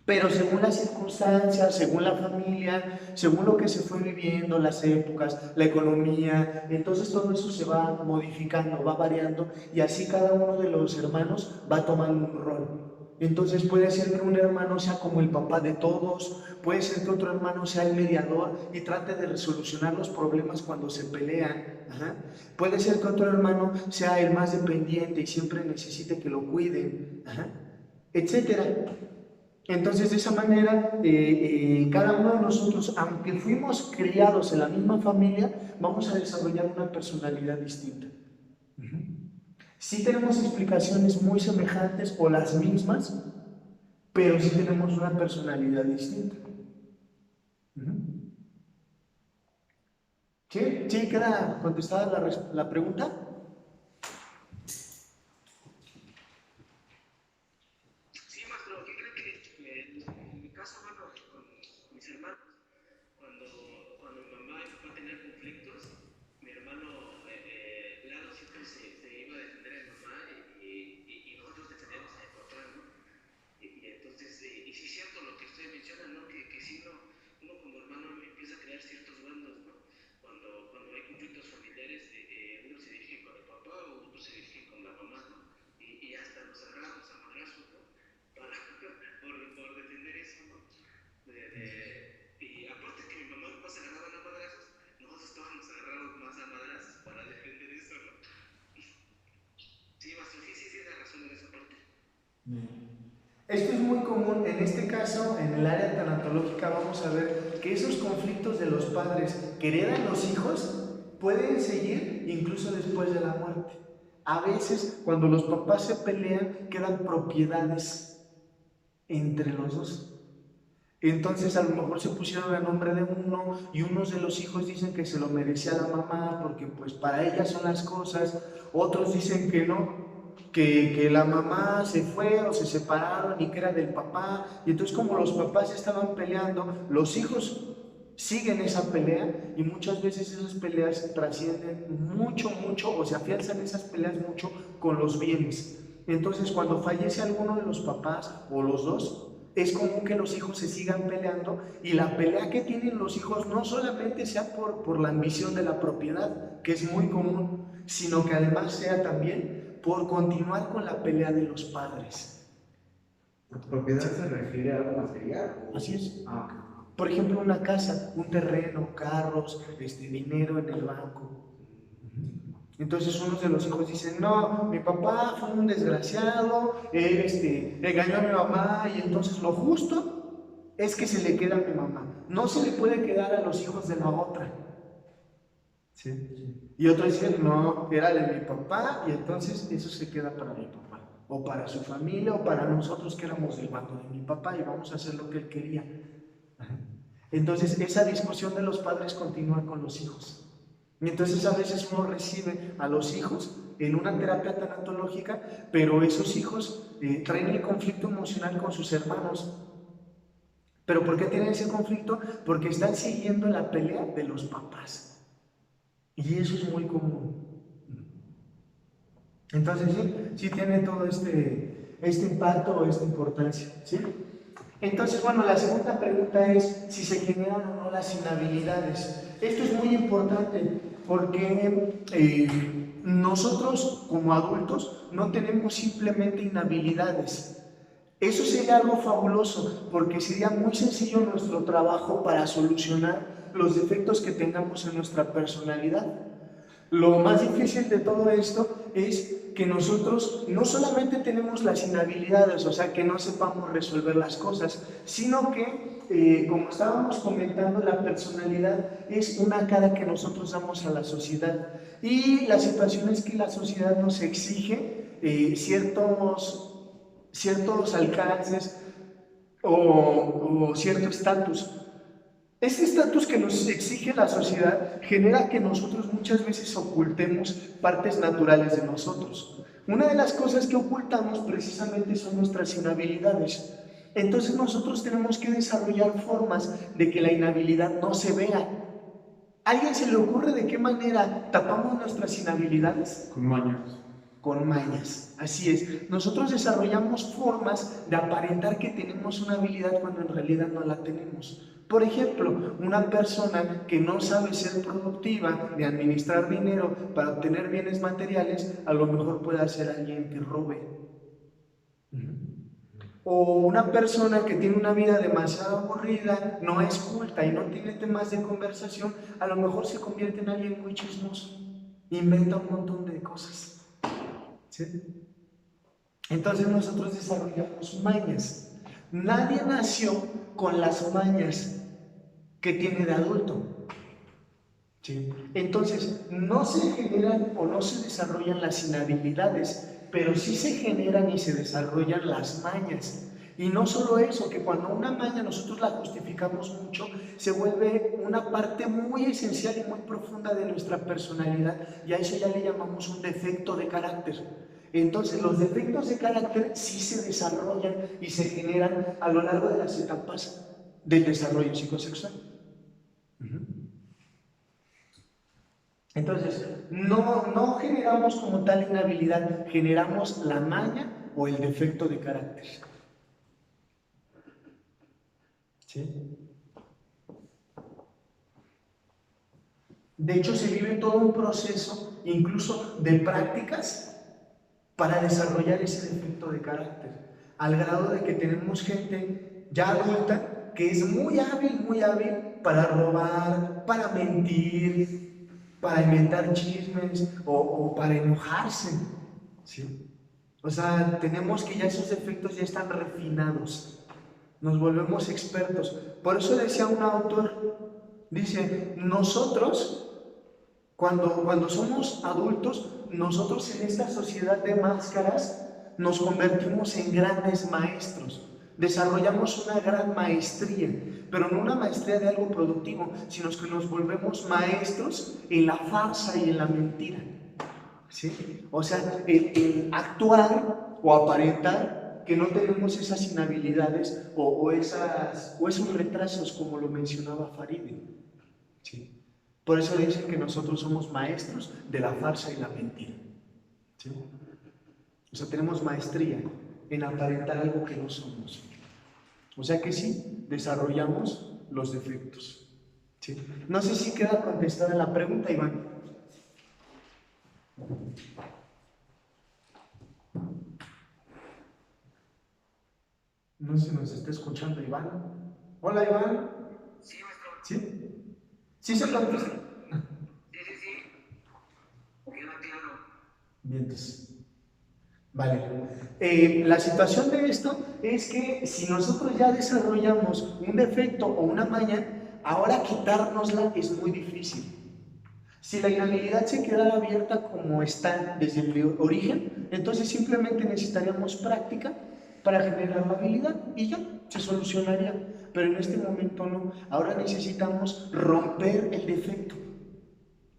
[SPEAKER 1] Pero según las circunstancias, según la familia, según lo que se fue viviendo, las épocas, la economía, entonces todo eso se va modificando, va variando y así cada uno de los hermanos va tomando un rol. Entonces puede ser que un hermano sea como el papá de todos, puede ser que otro hermano sea el mediador y trate de resolucionar los problemas cuando se pelean. Ajá. Puede ser que otro hermano sea el más dependiente y siempre necesite que lo cuiden, ajá, etcétera. Entonces, de esa manera, cada uno de nosotros, aunque fuimos criados en la misma familia, vamos a desarrollar una personalidad distinta. Sí tenemos explicaciones muy semejantes o las mismas, pero sí tenemos una personalidad distinta. ¿Sí? ¿Sí queda contestada la pregunta?
[SPEAKER 2] Sí, maestro, ¿qué cree que en mi caso, bueno, con mis hermanos, cuando mi mamá y mi papá tenían conflictos, mi hermano Lalo siempre se iba a defender a mi mamá y nosotros defendíamos a mi papá, ¿no? Y entonces, y sí es cierto lo que usted menciona, ¿no? Que si uno como hermano empieza a crear ciertos bandos, ¿no? Cuando hay conflictos familiares, uno se dirige con el papá o otro se dirige con la mamá, ¿no? Y hasta nos agarramos a madrazos, ¿no? Por defender eso, ¿no? Y aparte que mi mamá y mi papá se agarraban a madrazos, nosotros estábamos agarrados más a madrazos para defender eso, ¿no? Sí, maestro, sí, tiene razón en esa parte.
[SPEAKER 1] Esto es muy común, en este caso, en el área tanatológica vamos a ver que esos conflictos de los padres que heredan los hijos pueden seguir incluso después de la muerte. A veces, cuando los papás se pelean, quedan propiedades entre los dos. Entonces a lo mejor se pusieron a nombre de uno y unos de los hijos dicen que se lo merecía la mamá porque pues para ella son las cosas, otros dicen que no, que la mamá se fue o se separaron y que era del papá, y entonces como los papás estaban peleando, los hijos siguen esa pelea y muchas veces esas peleas trascienden mucho o se afianzan esas peleas mucho con los bienes. Entonces cuando fallece alguno de los papás o los dos, es común que los hijos se sigan peleando y la pelea que tienen los hijos no solamente sea por la ambición de la propiedad, que es muy común, sino que además sea también por continuar con la pelea de los padres.
[SPEAKER 3] ¿Propiedad se refiere a algo material?
[SPEAKER 1] Así es.
[SPEAKER 3] Ah, ok.
[SPEAKER 1] Por ejemplo, una casa, un terreno, carros, dinero en el banco. Entonces unos de los hijos dicen, no, mi papá fue un desgraciado, él engañó a mi mamá y entonces lo justo es que se le queda a mi mamá. No se le puede quedar a los hijos de la otra. ¿Sí? Y otros dicen, no, era de mi papá y entonces eso se queda para mi papá. O para su familia o para nosotros que éramos del bando de mi papá y vamos a hacer lo que él quería. Entonces esa discusión de los padres continúa con los hijos. Y entonces a veces uno recibe a los hijos en una terapia tanatológica, pero esos hijos traen el conflicto emocional con sus hermanos. ¿Pero por qué tienen ese conflicto? Porque están siguiendo la pelea de los papás. Y eso es muy común. Entonces sí tiene todo este impacto o esta importancia, ¿sí? Entonces, bueno, la segunda pregunta es si se generan o no las inhabilidades. Esto es muy importante porque nosotros como adultos no tenemos simplemente inhabilidades. Eso sería algo fabuloso porque sería muy sencillo nuestro trabajo para solucionar los defectos que tengamos en nuestra personalidad. Lo más difícil de todo esto es que nosotros no solamente tenemos las inhabilidades, o sea, que no sepamos resolver las cosas, sino que, como estábamos comentando, la personalidad es una cara que nosotros damos a la sociedad. Y la situación es que la sociedad nos exige ciertos alcances o cierto estatus. Este estatus que nos exige la sociedad genera que nosotros muchas veces ocultemos partes naturales de nosotros. Una de las cosas que ocultamos precisamente son nuestras inhabilidades. Entonces nosotros tenemos que desarrollar formas de que la inhabilidad no se vea. ¿A alguien se le ocurre de qué manera tapamos nuestras inhabilidades?
[SPEAKER 6] Con mañas.
[SPEAKER 1] Con mañas, así es. Nosotros desarrollamos formas de aparentar que tenemos una habilidad cuando en realidad no la tenemos. Por ejemplo, una persona que no sabe ser productiva ni administrar dinero para obtener bienes materiales, a lo mejor puede ser alguien que robe. O una persona que tiene una vida demasiado aburrida, no es culta y no tiene temas de conversación, a lo mejor se convierte en alguien muy chismoso, inventa un montón de cosas. ¿Sí? Entonces nosotros desarrollamos mañas. Nadie nació con las mañas que tiene de adulto. ¿Sí? Entonces, no se generan o no se desarrollan las inhabilidades, pero sí se generan y se desarrollan las mañas. Y no solo eso, que cuando una maña nosotros la justificamos mucho, se vuelve una parte muy esencial y muy profunda de nuestra personalidad, y a eso ya le llamamos un defecto de carácter. Entonces, los defectos de carácter sí se desarrollan y se generan a lo largo de las etapas del desarrollo psicosexual. Entonces, no generamos como tal inhabilidad, generamos la maña o el defecto de carácter. ¿Sí? De hecho, se vive todo un proceso, incluso de prácticas, para desarrollar ese defecto de carácter, al grado de que tenemos gente ya adulta que es muy hábil para robar, para mentir, para inventar chismes o para enojarse, ¿sí? O sea, tenemos que ya esos defectos ya están refinados, nos volvemos expertos. Por eso decía un autor, dice, nosotros, cuando somos adultos, nosotros en esta sociedad de máscaras nos convertimos en grandes maestros, desarrollamos una gran maestría, pero no una maestría de algo productivo, sino que nos volvemos maestros en la farsa y en la mentira. ¿Sí? O sea, el actuar o aparentar que no tenemos esas inhabilidades o esos retrasos, como lo mencionaba Faride. ¿Sí? Por eso dicen que nosotros somos maestros de la farsa y la mentira. ¿Sí? O sea, tenemos maestría en aparentar algo que no somos. O sea que sí, desarrollamos los defectos. ¿Sí? No sé si queda contestada la pregunta, Iván. No sé si nos está escuchando Iván. Hola, Iván.
[SPEAKER 4] Sí, maestro.
[SPEAKER 1] ¿Sí? ¿Sí se contesta?
[SPEAKER 4] Sí. Queda claro.
[SPEAKER 1] Bien, entonces. Vale. La situación de esto es que si nosotros ya desarrollamos un defecto o una maña, ahora quitárnosla es muy difícil. Si la inhabilidad se quedara abierta como está desde el origen, entonces simplemente necesitaríamos práctica para generar la habilidad y ya, se solucionaría. Pero en este momento no. Ahora necesitamos romper el defecto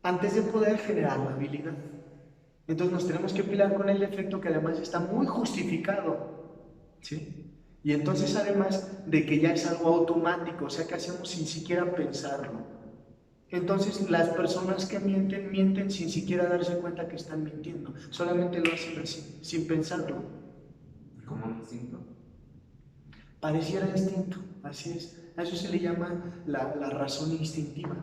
[SPEAKER 1] antes de poder generar la habilidad. Entonces nos tenemos que pelear con el defecto que además está muy justificado, ¿sí? Y entonces además de que ya es algo automático, o sea que hacemos sin siquiera pensarlo. Entonces las personas que mienten, mienten sin siquiera darse cuenta que están mintiendo, solamente lo hacen así, sin pensarlo.
[SPEAKER 3] Como un instinto.
[SPEAKER 1] Pareciera instinto, así es. A eso se le llama la razón instintiva,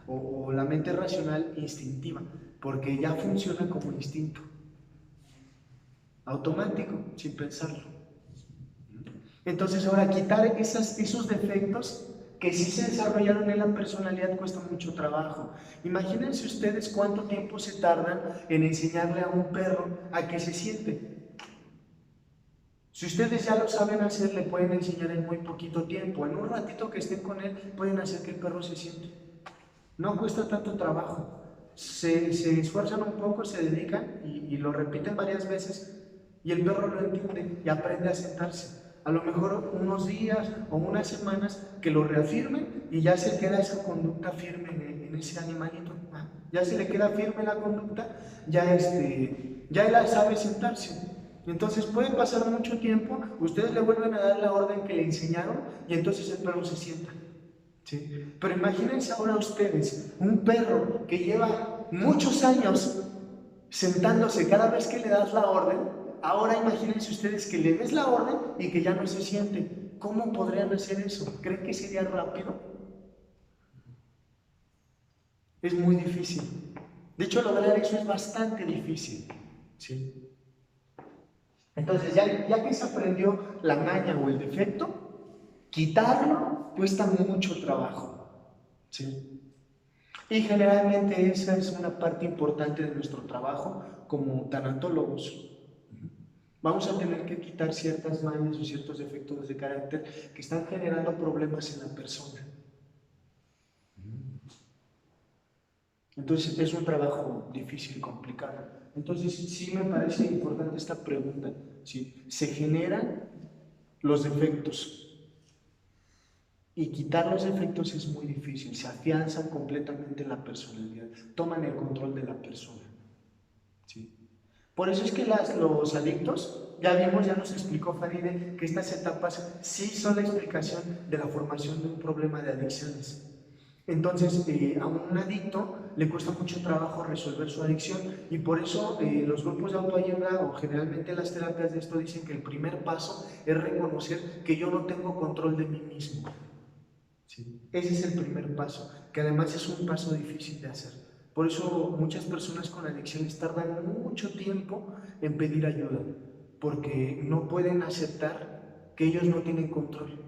[SPEAKER 1] o la mente racional instintiva, porque ya funciona como instinto, automático, sin pensarlo. Entonces ahora quitar esos defectos que sí se desarrollaron en la personalidad cuesta mucho trabajo. Imagínense ustedes cuánto tiempo se tardan en enseñarle a un perro a que se siente. Si ustedes ya lo saben hacer, le pueden enseñar en muy poquito tiempo. En un ratito que estén con él, pueden hacer que el perro se siente. No cuesta tanto trabajo. Se esfuerzan un poco, se dedican y lo repiten varias veces y el perro lo entiende y aprende a sentarse. A lo mejor unos días o unas semanas que lo reafirmen y ya se queda esa conducta firme en ese animalito. Ya se le queda firme la conducta, ya él sabe sentarse. Entonces puede pasar mucho tiempo, ustedes le vuelven a dar la orden que le enseñaron y entonces el perro se sienta. ¿Sí? Pero imagínense ahora ustedes, un perro que lleva muchos años sentándose cada vez que le das la orden, ahora imagínense ustedes que le des la orden y que ya no se siente. ¿Cómo podrían hacer eso? ¿Creen que sería rápido? Es muy difícil. De hecho, lograr eso es bastante difícil. ¿Sí? Entonces, ya que se aprendió la maña o el defecto, quitarlo cuesta mucho trabajo. ¿Sí? Y generalmente esa es una parte importante de nuestro trabajo como tanatólogos. Vamos a tener que quitar ciertas mañas o ciertos defectos de carácter que están generando problemas en la persona. Entonces es un trabajo difícil, complicado. Entonces sí me parece importante esta pregunta. ¿Sí? Se generan los defectos y quitar los defectos es muy difícil. Se afianzan completamente en la personalidad, toman el control de la persona. ¿Sí? Por eso es que los adictos, ya vimos, ya nos explicó Faride, que estas etapas sí son la explicación de la formación de un problema de adicciones. Entonces, a un adicto le cuesta mucho trabajo resolver su adicción y por eso los grupos de autoayuda o generalmente las terapias de esto dicen que el primer paso es reconocer que yo no tengo control de mí mismo. ¿Sí? Ese es el primer paso, que además es un paso difícil de hacer. Por eso muchas personas con adicciones tardan mucho tiempo en pedir ayuda, porque no pueden aceptar que ellos no tienen control.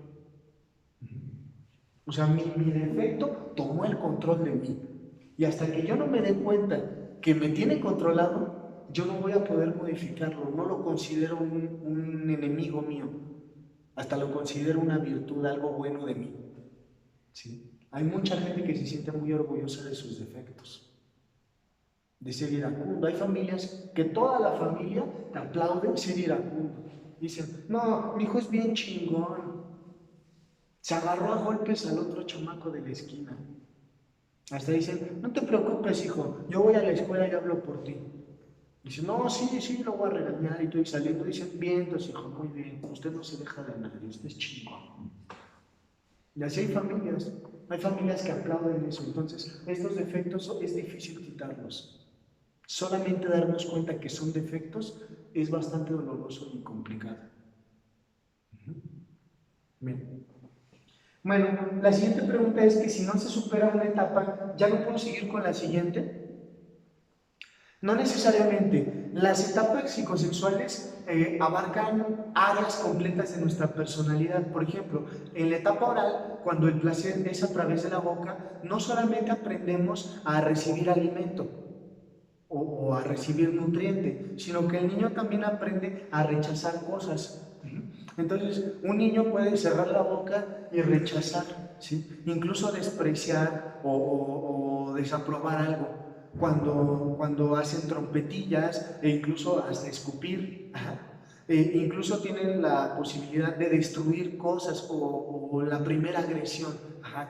[SPEAKER 1] O sea, mi defecto tomó el control de mí. Y hasta que yo no me dé cuenta que me tiene controlado, yo no voy a poder modificarlo. No lo considero un enemigo mío. Hasta lo considero una virtud, algo bueno de mí. ¿Sí? Hay mucha gente que se siente muy orgullosa de sus defectos, de ser iracundo. Hay familias que toda la familia te aplaude ser iracundo. Dicen, no, mi hijo es bien chingón. Se agarró a golpes al otro chamaco de la esquina. Hasta dicen, no te preocupes, hijo, yo voy a la escuela y hablo por ti. Dicen, no, sí, lo voy a regañar. Y tú saliendo dicen, bien, entonces, hijo, muy bien, usted no se deja de nadie, usted es chingón. Y así hay familias que aplauden eso. Entonces, estos defectos es difícil quitarlos. Solamente darnos cuenta que son defectos es bastante doloroso y complicado. Bien. Bueno, la siguiente pregunta es que si no se supera una etapa, ¿ya no puedo seguir con la siguiente? No necesariamente. Las etapas psicosexuales abarcan áreas completas de nuestra personalidad. Por ejemplo, en la etapa oral, cuando el placer es a través de la boca, no solamente aprendemos a recibir alimento o a recibir nutriente, sino que el niño también aprende a rechazar cosas. Entonces, un niño puede cerrar la boca y rechazar, ¿sí? Incluso despreciar o desaprobar algo. Cuando hacen trompetillas e incluso hasta escupir, incluso tienen la posibilidad de destruir cosas o la primera agresión,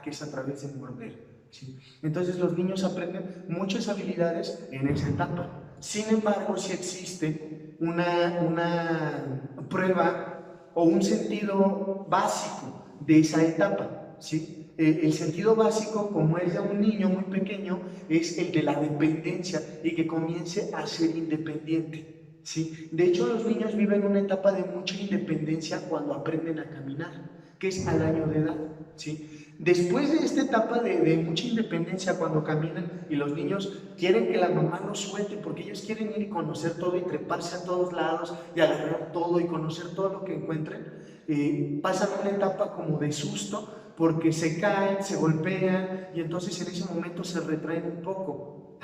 [SPEAKER 1] que es a través de morder. ¿Sí? Entonces los niños aprenden muchas habilidades en esa etapa. Sin embargo, si existe una prueba o un sentido básico de esa etapa, ¿sí? El sentido básico, como es de un niño muy pequeño, es el de la dependencia y que comience a ser independiente. ¿Sí? De hecho, los niños viven una etapa de mucha independencia cuando aprenden a caminar, que es al año de edad. ¿Sí? Después de esta etapa de mucha independencia cuando caminan y los niños quieren que la mamá los suelte porque ellos quieren ir y conocer todo y treparse a todos lados y agarrar todo y conocer todo lo que encuentren, pasan una etapa como de susto porque se caen, se golpean y entonces en ese momento se retraen un poco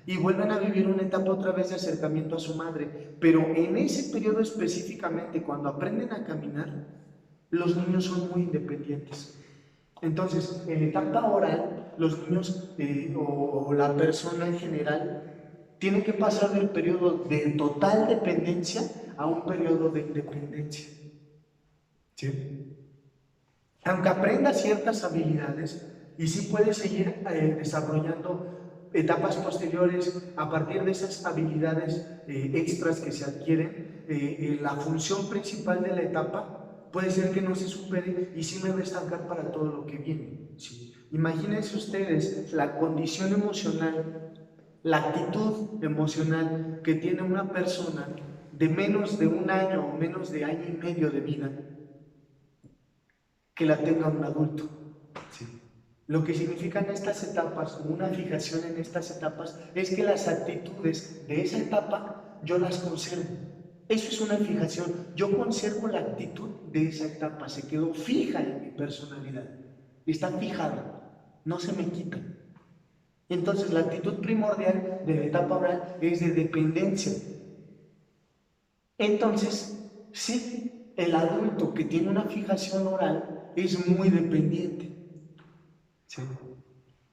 [SPEAKER 1] y vuelven a vivir una etapa otra vez de acercamiento a su madre. Pero en ese periodo específicamente, cuando aprenden a caminar, los niños son muy independientes. Entonces, en la etapa oral, los niños o la persona en general tienen que pasar del periodo de total dependencia a un periodo de independencia. ¿Sí? Aunque aprenda ciertas habilidades y sí puede seguir desarrollando etapas posteriores a partir de esas habilidades extras que se adquieren, la función principal de la etapa puede ser que no se supere y sí me va a estancar para todo lo que viene. ¿Sí? Imagínense ustedes la condición emocional, la actitud emocional que tiene una persona de menos de un año o menos de año y medio de vida que la tenga un adulto. ¿Sí? Lo que significan estas etapas, una fijación en estas etapas, es que las actitudes de esa etapa yo las conservo. Eso es una fijación. Yo conservo la actitud de esa etapa, se quedó fija en mi personalidad. Está fijada, no se me quita. Entonces la actitud primordial de la etapa oral es de dependencia. Entonces, sí, el adulto que tiene una fijación oral es muy dependiente. ¿Sí?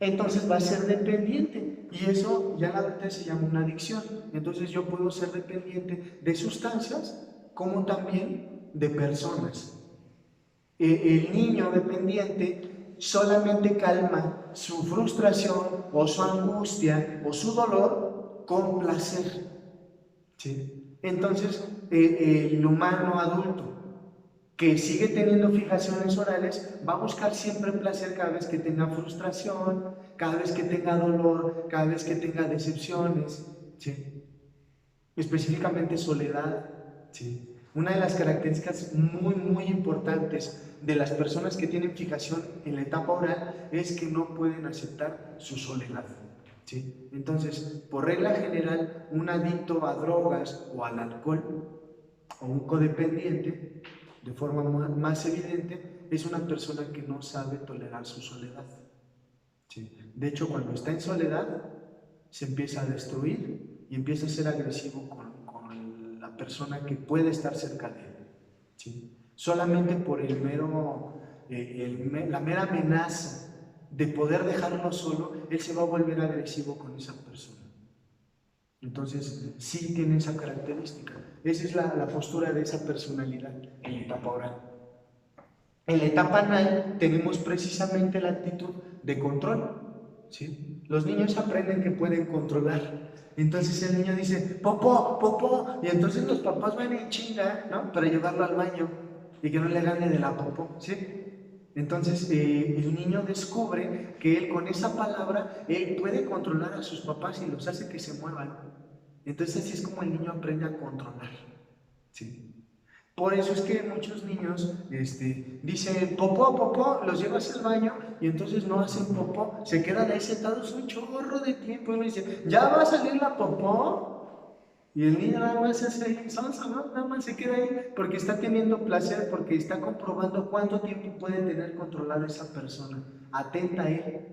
[SPEAKER 1] entonces va a ser dependiente y eso ya en la adultez se llama una adicción. Entonces yo puedo ser dependiente de sustancias como también de personas. El niño dependiente solamente calma su frustración o su angustia o su dolor con placer. ¿Sí? Entonces, el humano adulto que sigue teniendo fijaciones orales va a buscar siempre placer cada vez que tenga frustración, cada vez que tenga dolor, cada vez que tenga decepciones, ¿sí? Específicamente soledad, ¿sí? Una de las características muy importantes de las personas que tienen fijación en la etapa oral es que no pueden aceptar su soledad, ¿sí? Entonces, por regla general, un adicto a drogas o al alcohol o un codependiente, de forma más evidente, es una persona que no sabe tolerar su soledad, ¿sí? De hecho, cuando está en soledad, se empieza a destruir y empieza a ser agresivo con la persona que puede estar cerca de él, ¿sí? Solamente por la mera amenaza de poder dejarlo solo, él se va a volver agresivo con esa persona. Entonces, sí tiene esa característica. Esa es la postura de esa personalidad en la etapa oral. En la etapa anal tenemos precisamente la actitud de control, ¿sí? Los niños aprenden que pueden controlar. Entonces el niño dice, popó, popó, y entonces los papás van en chinga, ¿no? Para llevarlo al baño y que no le gane de la popó, ¿sí? Entonces el niño descubre que él con esa palabra, él puede controlar a sus papás y los hace que se muevan. Entonces así es como el niño aprende a controlar, ¿sí? Por eso es que muchos niños dicen popó, popó, los llevas al baño y entonces no hacen popó, se quedan ahí sentados un chorro de tiempo y uno dice, ¿ya va a salir la popó? Y el niño nada más se hace ahí, ¿no? Nada más se queda ahí porque está teniendo placer, porque está comprobando cuánto tiempo puede tener controlada esa persona, atenta a él,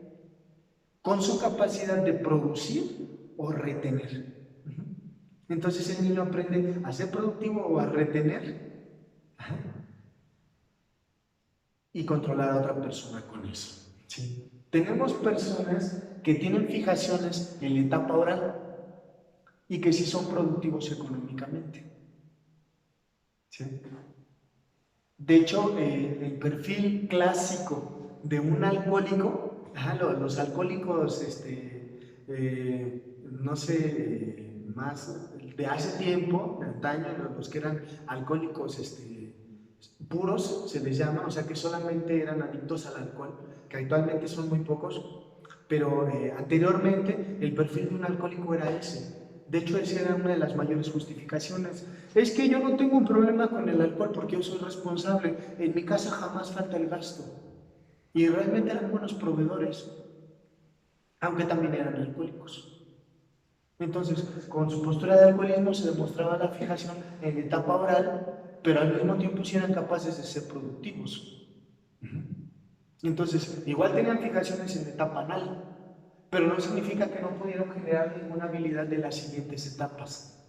[SPEAKER 1] con su capacidad de producir o retener. Entonces el niño aprende a ser productivo o a retener y controlar a otra persona con eso, ¿sí? Tenemos personas que tienen fijaciones en la etapa oral y que sí son productivos económicamente, ¿sí? De hecho, el perfil clásico de un alcohólico, los alcohólicos, no sé, más de hace tiempo, de antaño, los que eran alcohólicos puros, se les llama, o sea que solamente eran adictos al alcohol, que actualmente son muy pocos, pero anteriormente el perfil de un alcohólico era ese. De hecho, esa era una de las mayores justificaciones. Es que yo no tengo un problema con el alcohol porque yo soy responsable, en mi casa jamás falta el gasto. Y realmente eran buenos proveedores, aunque también eran alcohólicos. Entonces, con su postura de alcoholismo se demostraba la fijación en la etapa oral, pero al mismo tiempo sí eran capaces de ser productivos. Entonces, igual tenían fijaciones en la etapa anal, pero no significa que no pudieron generar ninguna habilidad de las siguientes etapas.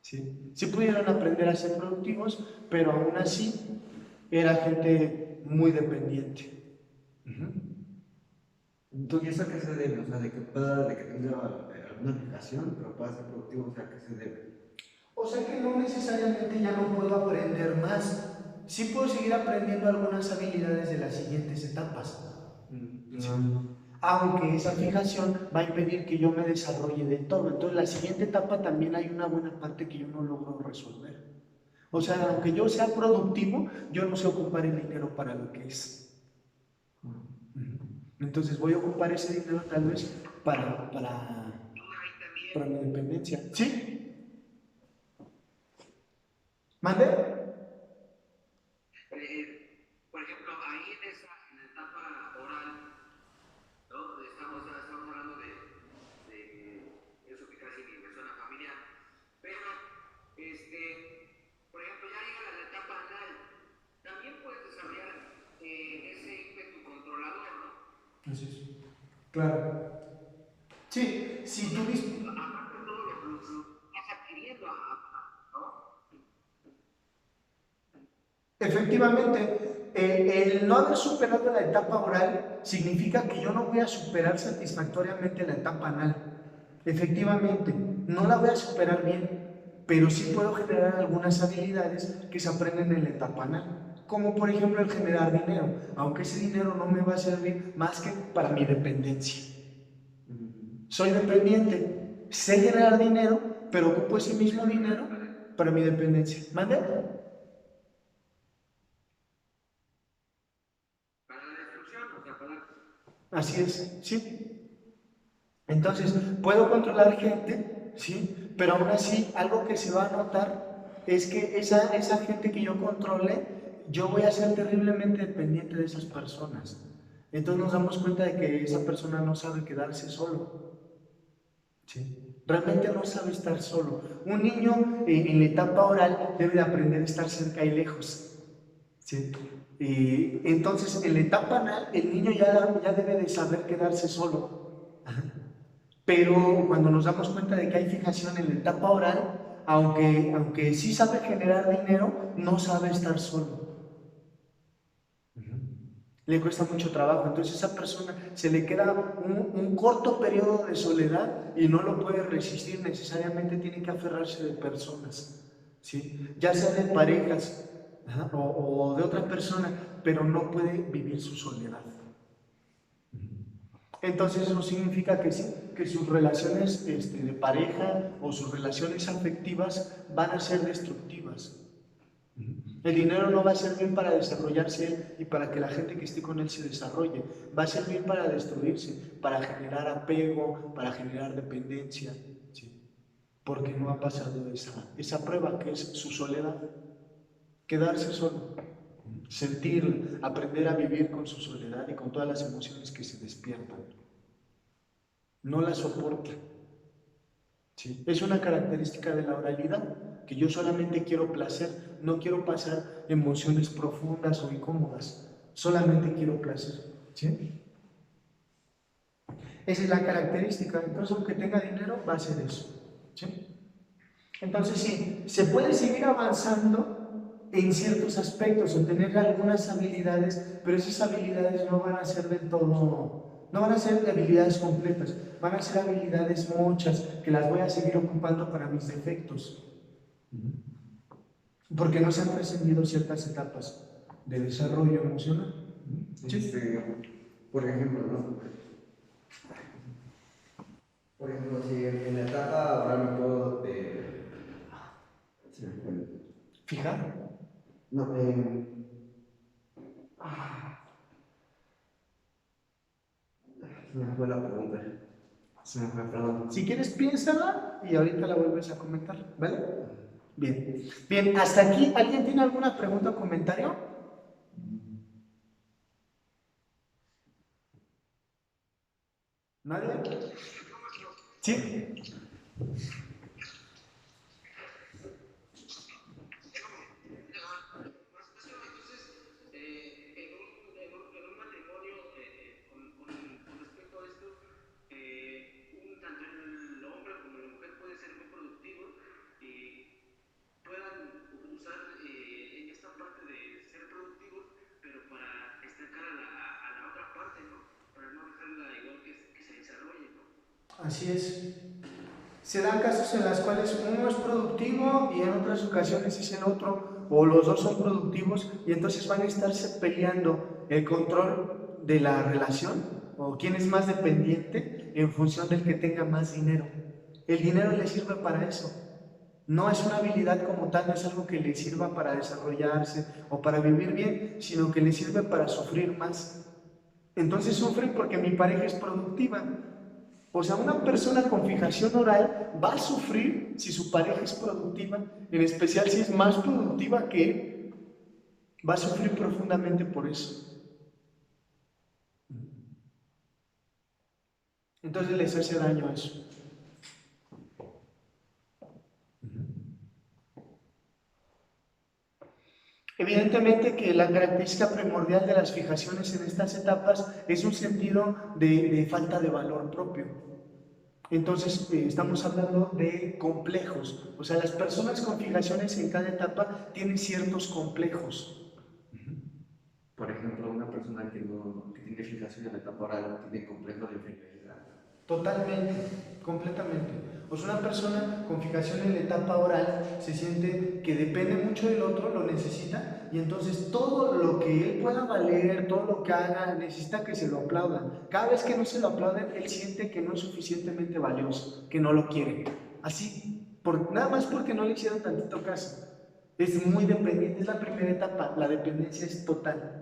[SPEAKER 1] ¿Sí? Sí pudieron aprender a ser productivos, pero aún así era gente muy dependiente.
[SPEAKER 3] ¿Y eso a qué se debe? O sea, de que tenga alguna fijación, pero pueda ser productivo, o sea, ¿a qué se debe?
[SPEAKER 1] O sea que no necesariamente ya no puedo aprender más. Sí puedo seguir aprendiendo algunas habilidades de las siguientes etapas. ¿Sí? Aunque esa fijación va a impedir que yo me desarrolle del todo. Entonces, la siguiente etapa también hay una buena parte que yo no logro resolver. O sea, aunque yo sea productivo, yo no sé ocupar el dinero para lo que es. Entonces, voy a ocupar ese dinero tal vez para mi dependencia. ¿Sí? ¿Mande?
[SPEAKER 4] Por ejemplo, ahí en la etapa oral, ¿no? Estamos hablando de eso que casi ni me suena familiar, pero, por ejemplo, ya llega a la etapa anal, también puedes desarrollar ese ímpetu controlador, ¿no?
[SPEAKER 1] Así es. Claro. Sí, si tú
[SPEAKER 4] Aparte de todo lo vas adquiriendo, ¿no?
[SPEAKER 1] efectivamente, el no haber superado la etapa oral significa que yo no voy a superar satisfactoriamente la etapa anal. Efectivamente, no la voy a superar bien, pero sí puedo generar algunas habilidades que se aprenden en la etapa anal, como por ejemplo el generar dinero, aunque ese dinero no me va a servir más que para mi dependencia. Soy dependiente, sé generar dinero, pero ocupo ese mismo dinero para mi dependencia. ¿Mande?
[SPEAKER 4] Para la destrucción, o sea, para...
[SPEAKER 1] Así es, ¿sí? Entonces, puedo controlar gente, ¿sí? Pero aún así, algo que se va a notar es que esa gente que yo controle, yo voy a ser terriblemente dependiente de esas personas. Entonces nos damos cuenta de que esa persona no sabe quedarse solo, ¿sí? Realmente no sabe estar solo. Un niño en la etapa oral debe de aprender a estar cerca y lejos, ¿sí? Y entonces en la etapa anal el niño ya debe de saber quedarse solo. Pero cuando nos damos cuenta de que hay fijación en la etapa oral, aunque sí sabe generar dinero, no sabe estar solo. Le cuesta mucho trabajo. Entonces a esa persona se le queda un corto periodo de soledad y no lo puede resistir. Necesariamente tiene que aferrarse de personas, ¿sí? Ya sea de parejas o de otra persona, pero no puede vivir su soledad. Entonces eso significa que sí, que sus relaciones de pareja o sus relaciones afectivas van a ser destructivas. El dinero no va a servir para desarrollarse él y para que la gente que esté con él se desarrolle. Va a servir para destruirse, para generar apego, para generar dependencia, ¿sí? Porque no ha pasado esa prueba que es su soledad. Quedarse solo, sentir, aprender a vivir con su soledad y con todas las emociones que se despiertan. No la soporta. ¿Sí? Es una característica de la oralidad, que yo solamente quiero placer, no quiero pasar emociones profundas o incómodas, solamente quiero placer. ¿Sí? Esa es la característica. Entonces, aunque tenga dinero, va a ser eso. ¿Sí? Entonces, sí, se puede seguir avanzando en ciertos aspectos o tener algunas habilidades, pero esas habilidades no van a ser del todo, no van a ser habilidades completas, van a ser habilidades muchas que las voy a seguir ocupando para mis defectos, porque no se han trascendido ciertas etapas de desarrollo emocional. ¿Sí?
[SPEAKER 3] Por ejemplo, ¿no? Por ejemplo, si en la etapa ahora me puedo se me fue.
[SPEAKER 1] ¿Fijar?
[SPEAKER 3] No, se me fue la pregunta. Se me fue, perdón.
[SPEAKER 1] Si quieres, piénsala y ahorita la vuelves a comentar, ¿vale? Bien. Bien, hasta aquí, ¿alguien tiene alguna pregunta o comentario? ¿Nadie? ¿Sí?
[SPEAKER 2] En un matrimonio, con respecto a esto, tanto el hombre como la mujer puede ser muy productivo y puedan usar esta parte de ser productivos, pero para destacar a la otra parte, ¿no? Para no dejarla igual que se desarrolle, ¿no?
[SPEAKER 1] Así es. Se dan casos en los cuales uno es productivo y en otras ocasiones es el otro, o los dos son productivos y entonces van a estarse peleando el control de la relación o quién es más dependiente en función del que tenga más dinero. El dinero le sirve para eso. No es una habilidad como tal, no es algo que le sirva para desarrollarse o para vivir bien, sino que le sirve para sufrir más. Entonces sufren porque mi pareja es productiva. O sea, una persona con fijación oral va a sufrir si su pareja es productiva, en especial si es más productiva que él. Va a sufrir profundamente por eso. Entonces les hace daño eso. Evidentemente que la característica primordial de las fijaciones en estas etapas es un sentido de falta de valor propio. Entonces estamos hablando de complejos, o sea, las personas con fijaciones en cada etapa tienen ciertos complejos.
[SPEAKER 3] por ejemplo, una persona que tiene fijación en la etapa oral tiene complejo de inferioridad.
[SPEAKER 1] Totalmente, completamente. O sea, una persona con fijación en la etapa oral se siente que depende mucho del otro, lo necesita, y entonces todo lo que él pueda valer, todo lo que haga, necesita que se lo aplaudan. Cada vez que no se lo aplauden, él siente que no es suficientemente valioso, que no lo quieren. Así, nada más porque no le hicieron tantito caso. Es muy dependiente, es la primera etapa, la dependencia es total.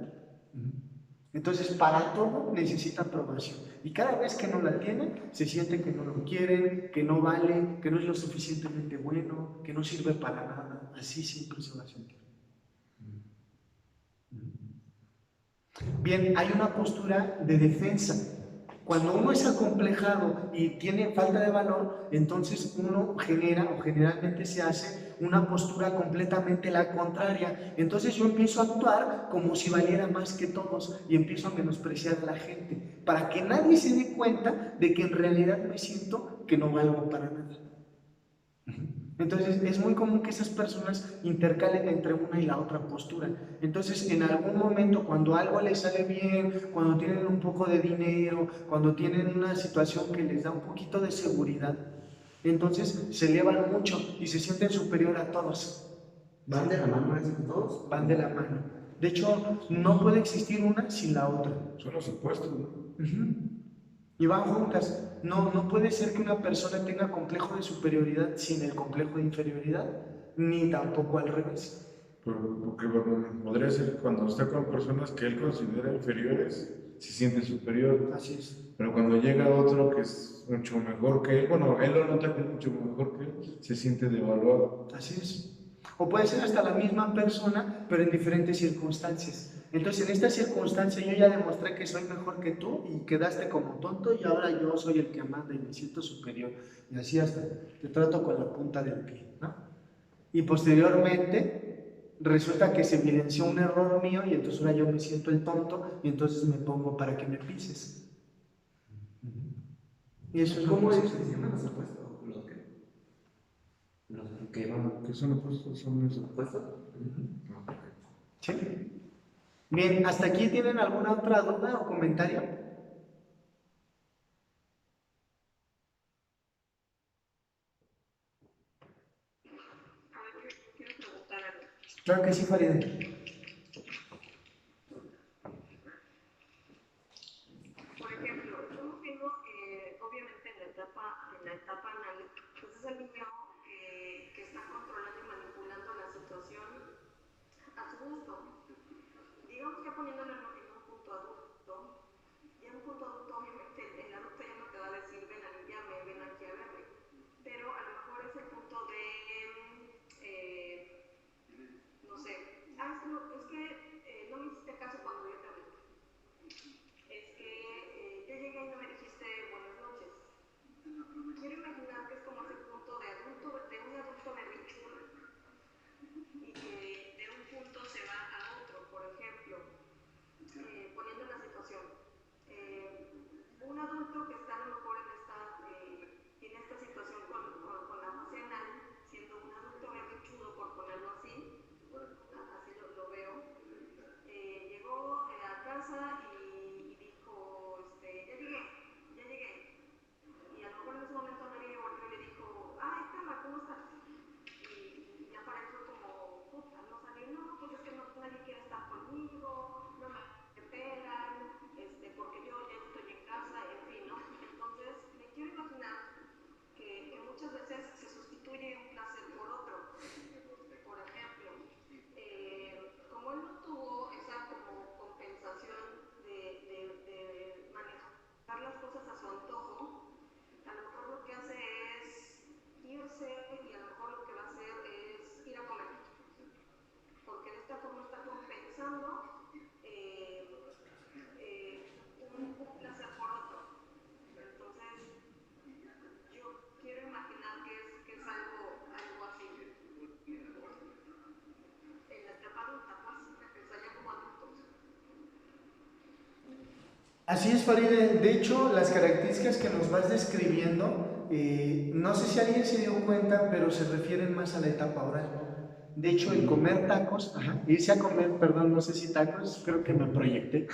[SPEAKER 1] Entonces, para todo necesita aprobación. Y cada vez que no la tiene, se siente que no lo quieren, que no vale, que no es lo suficientemente bueno, que no sirve para nada. Así siempre se va a sentir. Bien, hay una postura de defensa. Cuando uno es acomplejado y tiene falta de valor, entonces uno genera o generalmente se hace una postura completamente la contraria. Entonces yo empiezo a actuar como si valiera más que todos y empiezo a menospreciar a la gente para que nadie se dé cuenta de que en realidad me siento que no valgo para nada. Entonces es muy común que esas personas intercalen entre una y la otra postura. Entonces en algún momento cuando algo les sale bien, cuando tienen un poco de dinero, cuando tienen una situación que les da un poquito de seguridad, entonces se elevan mucho y se sienten superior a todos.
[SPEAKER 3] ¿Van de la mano esos dos?
[SPEAKER 1] Van de la mano. De hecho, no puede existir una sin la otra.
[SPEAKER 6] Son los opuestos, ¿no?
[SPEAKER 1] Y van juntas. No puede ser que una persona tenga complejo de superioridad sin el complejo de inferioridad, ni tampoco al revés.
[SPEAKER 6] Porque bueno, podría ser cuando está con personas que él considera inferiores, se siente superior.
[SPEAKER 1] Así es.
[SPEAKER 6] Pero cuando llega otro que es mucho mejor que él, bueno, él lo nota que es mucho mejor que él, se siente devaluado.
[SPEAKER 1] Así es. O puede ser hasta la misma persona, pero en diferentes circunstancias. Entonces, en esta circunstancia yo ya demostré que soy mejor que tú y quedaste como tonto y ahora yo soy el que manda y me siento superior. Y así hasta te trato con la punta del pie, ¿no? Y posteriormente resulta que se evidenció un error mío y entonces ahora yo me siento el tonto y entonces me pongo para que me pises. Y eso es
[SPEAKER 3] ¿Cómo
[SPEAKER 1] como
[SPEAKER 3] se llaman los opuestos? Los que van.
[SPEAKER 6] ¿Qué son opuestos? ¿Son esos?
[SPEAKER 3] ¿Opuestos?
[SPEAKER 1] ¿Sí? Bien, ¿hasta aquí tienen alguna otra duda o comentario?
[SPEAKER 5] A ver, quiero preguntar algo.
[SPEAKER 1] Claro que sí, Faride.
[SPEAKER 5] Por ejemplo, estamos viendo, obviamente en la etapa anal, pues es el niño que está controlando y manipulando la situación a su gusto. Digamos ya poniéndolo en un punto adulto, ya en un punto adulto obviamente el adulto ya no te va a decir ven a limpiarme, ven aquí a verme, pero a lo mejor es el punto de, no sé, es que no me hiciste caso cuando yo te hablé. Es que yo llegué y no me dijiste buenas noches. Quiero imaginar que es como ese punto de un adulto berrinchudo y que de un punto se va a otro. Por ejemplo, poniendo la situación, un adulto que está a lo mejor en esta situación con la fase anal, siendo un adulto berrinchudo, por ponerlo así, así lo veo, llegó a casa y dijo, ya llegué. Y a lo mejor en ese momento nadie volvió y le dijo, ay, Carla, ¿cómo estás? Y ya para eso como, puta, no salió, no, pues es que nadie quiere estar conmigo, no me pelan, porque yo ya estoy en casa, en fin, ¿no? Entonces, me quiero imaginar que muchas veces se sustituye un placer por otro. Por ejemplo, como él no tuvo esa como compensación de manejar las cosas a su antojo, a lo mejor lo que hace es irse y a lo mejor lo que va a hacer es ir a comer, porque de esta forma está compensando un placer por otro. Entonces, yo quiero imaginar que es algo así. En la etapa adulta, pues, o sea, ya como adultos.
[SPEAKER 1] Así es, Faride. De hecho, las características que nos vas describiendo, no sé si alguien se dio cuenta, pero se refieren más a la etapa oral. De hecho, el comer tacos, irse a comer, perdón, no sé si tacos, creo que me proyecté.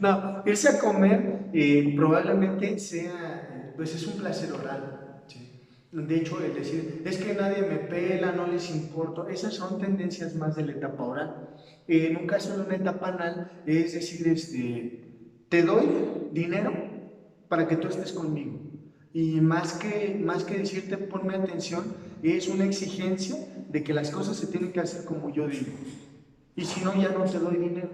[SPEAKER 1] No, irse a comer probablemente sea, pues es un placer oral. ¿Sí? De hecho, el decir, es que nadie me pela, no les importa, esas son tendencias más de la etapa oral. En un caso de una etapa anal, es decir, te doy dinero para que tú estés conmigo. Y más que decirte ponme atención, es una exigencia de que las cosas se tienen que hacer como yo digo. Y si no, ya no te doy dinero.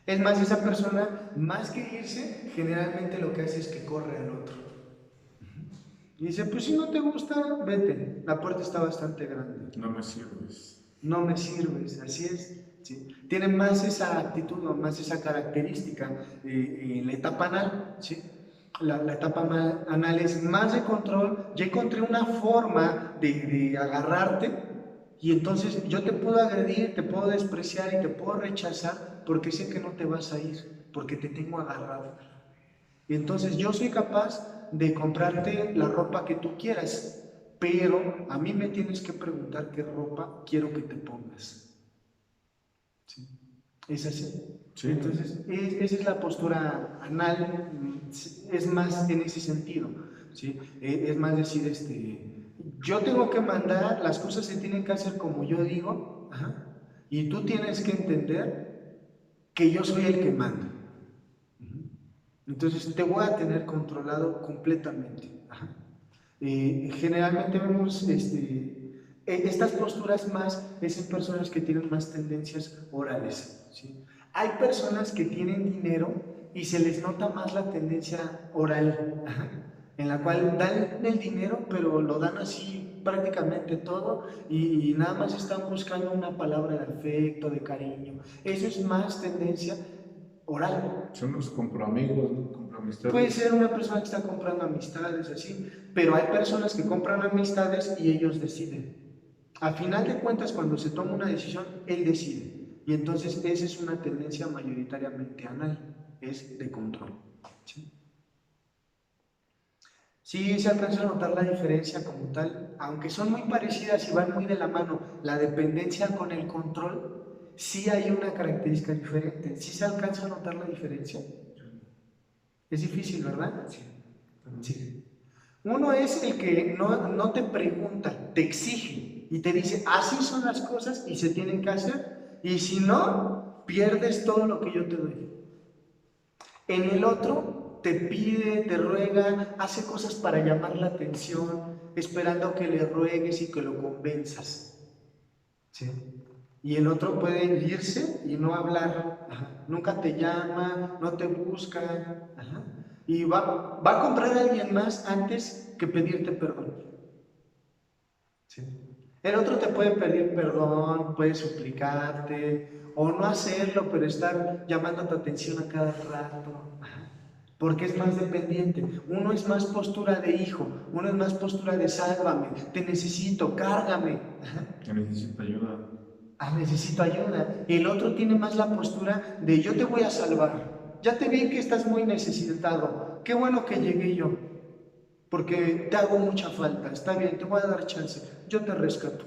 [SPEAKER 1] Es más, esa persona, más que irse, generalmente lo que hace es que corre al otro. Y dice, pues si no te gusta, vete. La puerta está bastante grande.
[SPEAKER 6] No me sirves.
[SPEAKER 1] No me sirves, así es. ¿Sí? Tiene más esa actitud o más esa característica en la etapa anal. ¿Sí? La etapa anal es más de control. Ya encontré una forma de agarrarte y entonces yo te puedo agredir, te puedo despreciar y te puedo rechazar porque sé que no te vas a ir, porque te tengo agarrado. Y entonces yo soy capaz de comprarte la ropa que tú quieras, pero a mí me tienes que preguntar qué ropa quiero que te pongas. ¿Sí? ¿Es así?
[SPEAKER 6] Sí.
[SPEAKER 1] Entonces, esa es la postura anal, es más en ese sentido. ¿Sí? Es más decir, yo tengo que mandar, las cosas se tienen que hacer como yo digo, y tú tienes que entender que yo soy el que manda. Entonces te voy a tener controlado completamente. Generalmente vemos estas posturas más es en personas que tienen más tendencias orales. ¿Sí? Hay personas que tienen dinero y se les nota más la tendencia oral, en la cual dan el dinero, pero lo dan así prácticamente todo y nada más están buscando una palabra de afecto, de cariño. Eso es más tendencia oral.
[SPEAKER 6] Son los compro amigos, ¿no? Compro amistades.
[SPEAKER 1] Puede ser una persona que está comprando amistades, así, pero hay personas que compran amistades y ellos deciden. Al final de cuentas, cuando se toma una decisión, él decide. Y entonces esa es una tendencia mayoritariamente anal, es de control. ¿Sí? Sí, se alcanza a notar la diferencia como tal, aunque son muy parecidas y van muy de la mano, la dependencia con el control, sí hay una característica diferente. ¿Sí se alcanza a notar la diferencia? Es difícil, ¿verdad?
[SPEAKER 3] Sí.
[SPEAKER 1] Sí. Uno es el que no te pregunta, te exige y te dice, así son las cosas y se tienen que hacer, y si no, pierdes todo lo que yo te doy. En el otro te pide, te ruega, hace cosas para llamar la atención, esperando que le ruegues y que lo convenzas. ¿Sí? Y el otro puede irse y no hablar, nunca te llama, no te busca, y va a comprar a alguien más antes que pedirte perdón. ¿Sí? El otro te puede pedir perdón, puede suplicarte, o no hacerlo, pero estar llamando tu atención a cada rato, porque es más dependiente. Uno es más postura de hijo, uno es más postura de sálvame, te necesito, cárgame.
[SPEAKER 6] Que necesita ayuda.
[SPEAKER 1] Necesito ayuda. El otro tiene más la postura de yo te voy a salvar. Ya te vi que estás muy necesitado. Qué bueno que llegué yo, porque te hago mucha falta. Está bien, te voy a dar chance. Yo te rescato.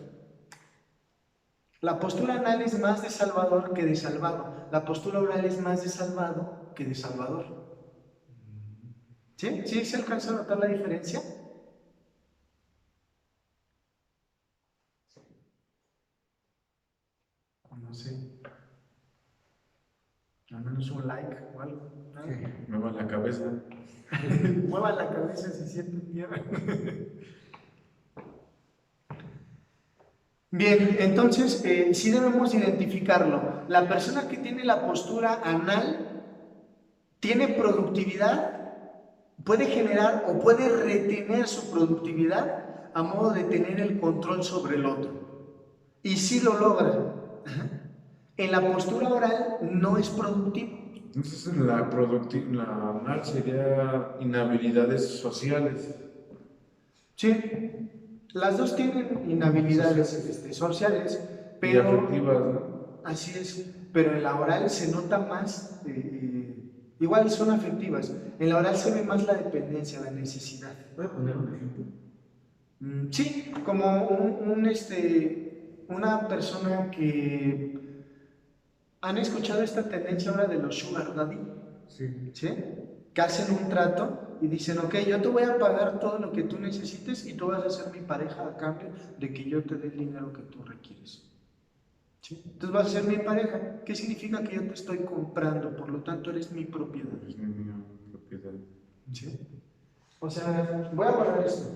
[SPEAKER 1] La postura anal es más de salvador que de salvado. La postura oral es más de salvado que de salvador. ¿Sí? ¿Sí se alcanza a notar la diferencia? No sé. Al menos un like o algo.
[SPEAKER 6] Me va la cabeza.
[SPEAKER 1] Mueva la cabeza si siente tierra. Bien, entonces sí debemos identificarlo. La persona que tiene la postura anal tiene productividad, puede generar o puede retener su productividad a modo de tener el control sobre el otro. Y sí lo logra. En la postura oral no es productivo.
[SPEAKER 6] Entonces la anal sería inhabilidades sociales.
[SPEAKER 1] Sí, las dos tienen inhabilidades sociales, pero
[SPEAKER 6] y afectivas, ¿no?
[SPEAKER 1] así es, pero en la oral se nota más, igual son afectivas, en la oral se ve más la dependencia, la necesidad.
[SPEAKER 3] ¿Puedo poner un ejemplo?
[SPEAKER 1] Sí, como una persona que... ¿Han escuchado esta tendencia ahora de los sugar daddy?
[SPEAKER 3] Sí.
[SPEAKER 1] ¿Sí? Que hacen un trato y dicen, ok, yo te voy a pagar todo lo que tú necesites y tú vas a ser mi pareja a cambio de que yo te dé el dinero que tú requieres. ¿Sí? Entonces vas a ser mi pareja. ¿Qué significa? Que yo te estoy comprando, por lo tanto eres mi propiedad.
[SPEAKER 6] Es mi propiedad.
[SPEAKER 1] ¿Sí? O sea, voy a guardar esto.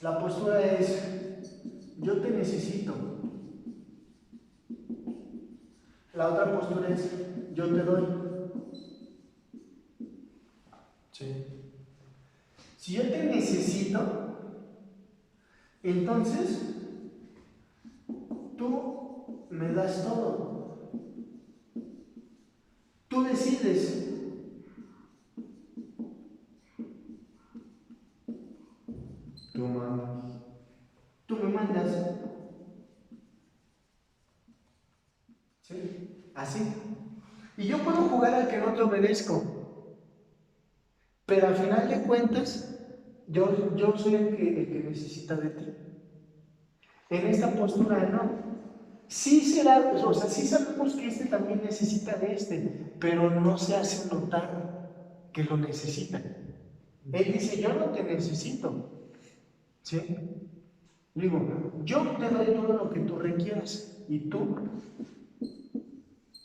[SPEAKER 1] La postura es, yo te necesito. La otra postura es, yo te doy. ¿Sí? Si yo te necesito, entonces tú me das todo. Tú decides.
[SPEAKER 6] Tú mandas.
[SPEAKER 1] Tú me mandas. ¿Sí? Así. Y yo puedo jugar al que no te obedezco. Pero al final de cuentas, yo soy el que necesita de ti. En esta postura no. Sí será, o sea, sí sabemos que este también necesita de este, pero no se hace notar que lo necesita. Él dice, yo no te necesito. ¿Sí? Digo, yo te doy todo lo que tú requieras y tú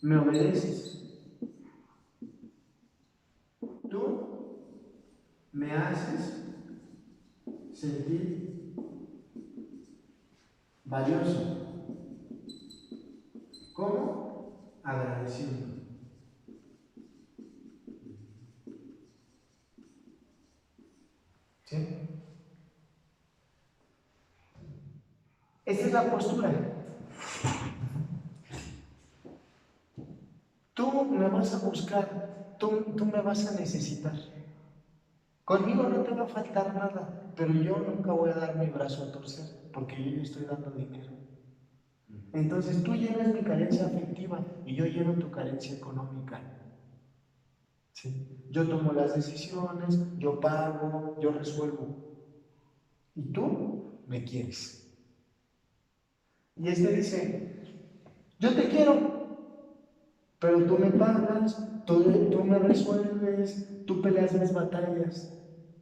[SPEAKER 1] me obedeces. Tú me haces sentir valioso. ¿Cómo? Agradecido. ¿Sí? Esta es la postura. Tú me vas a buscar, tú me vas a necesitar. Conmigo no te va a faltar nada, pero yo nunca voy a dar mi brazo a torcer, porque yo ya estoy dando dinero. Entonces tú llenas mi carencia afectiva y yo lleno tu carencia económica. ¿Sí? Yo tomo las decisiones, yo pago, yo resuelvo. Y tú me quieres. Y este dice, yo te quiero, pero tú me pagas, tú me resuelves, tú peleas mis batallas.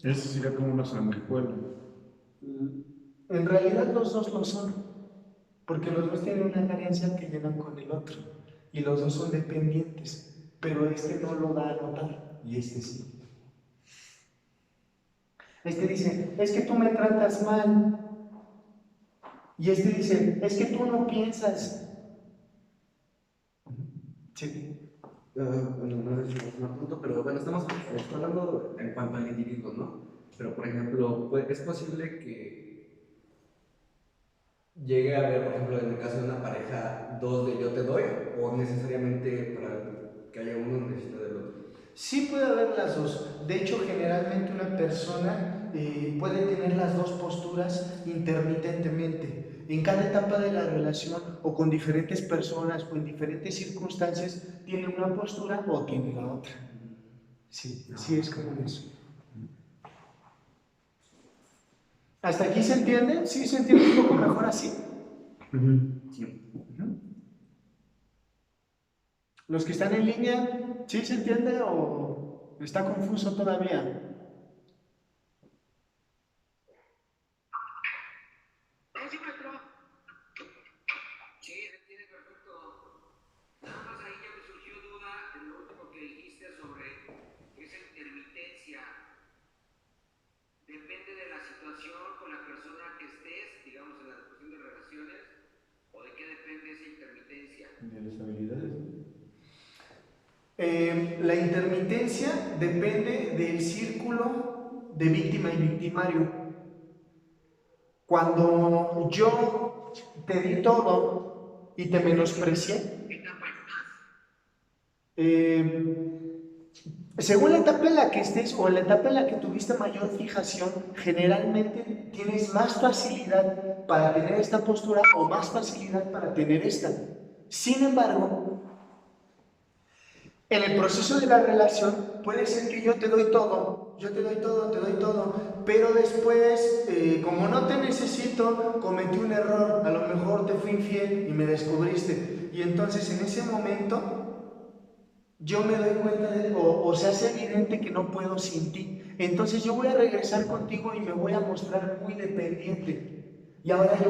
[SPEAKER 6] Eso sería como una sanguijuela.
[SPEAKER 1] En realidad los dos lo son, porque los dos tienen una carencia que llenan con el otro, y los dos son dependientes, pero este no lo da a notar, y este sí. Este dice, es que tú me tratas mal, y este dice, es que tú no piensas. Sí.
[SPEAKER 3] Bueno, no sé si es un punto, pero bueno, estamos hablando en cuanto al individuo, ¿no? Pero, por ejemplo, es posible que llegue a haber, por ejemplo, en el caso de una pareja, dos de yo te doy, o necesariamente para que haya uno necesita del otro.
[SPEAKER 1] Sí puede haber las dos. De hecho, generalmente una persona puede tener las dos posturas intermitentemente. En cada etapa de la relación o con diferentes personas o en diferentes circunstancias tiene una postura o tiene la otra. Sí, sí es como eso. ¿Hasta aquí se entiende? ¿Sí se entiende un poco mejor así?
[SPEAKER 3] Sí.
[SPEAKER 1] Los que están en línea, ¿sí se entiende o está confuso todavía?
[SPEAKER 2] Sí, maestro.
[SPEAKER 4] Sí, se entiende perfecto. Nada más ahí ya me surgió duda en lo último que dijiste sobre esa intermitencia. Depende de la situación con la persona que estés, digamos en la cuestión de relaciones, o de qué depende esa intermitencia.
[SPEAKER 6] De las habilidades.
[SPEAKER 1] La intermitencia depende del círculo de víctima y victimario. Cuando yo te di todo y te menosprecié, según la etapa en la que estés o en la etapa en la que tuviste mayor fijación, generalmente tienes más facilidad para tener esta postura o más facilidad para tener esta. Sin embargo, En el proceso de la relación puede ser que yo te doy todo, pero después, como no te necesito, cometí un error, a lo mejor te fui infiel y me descubriste. Y entonces en ese momento yo me doy cuenta o se hace evidente que no puedo sin ti. Entonces yo voy a regresar contigo y me voy a mostrar muy dependiente. Y ahora yo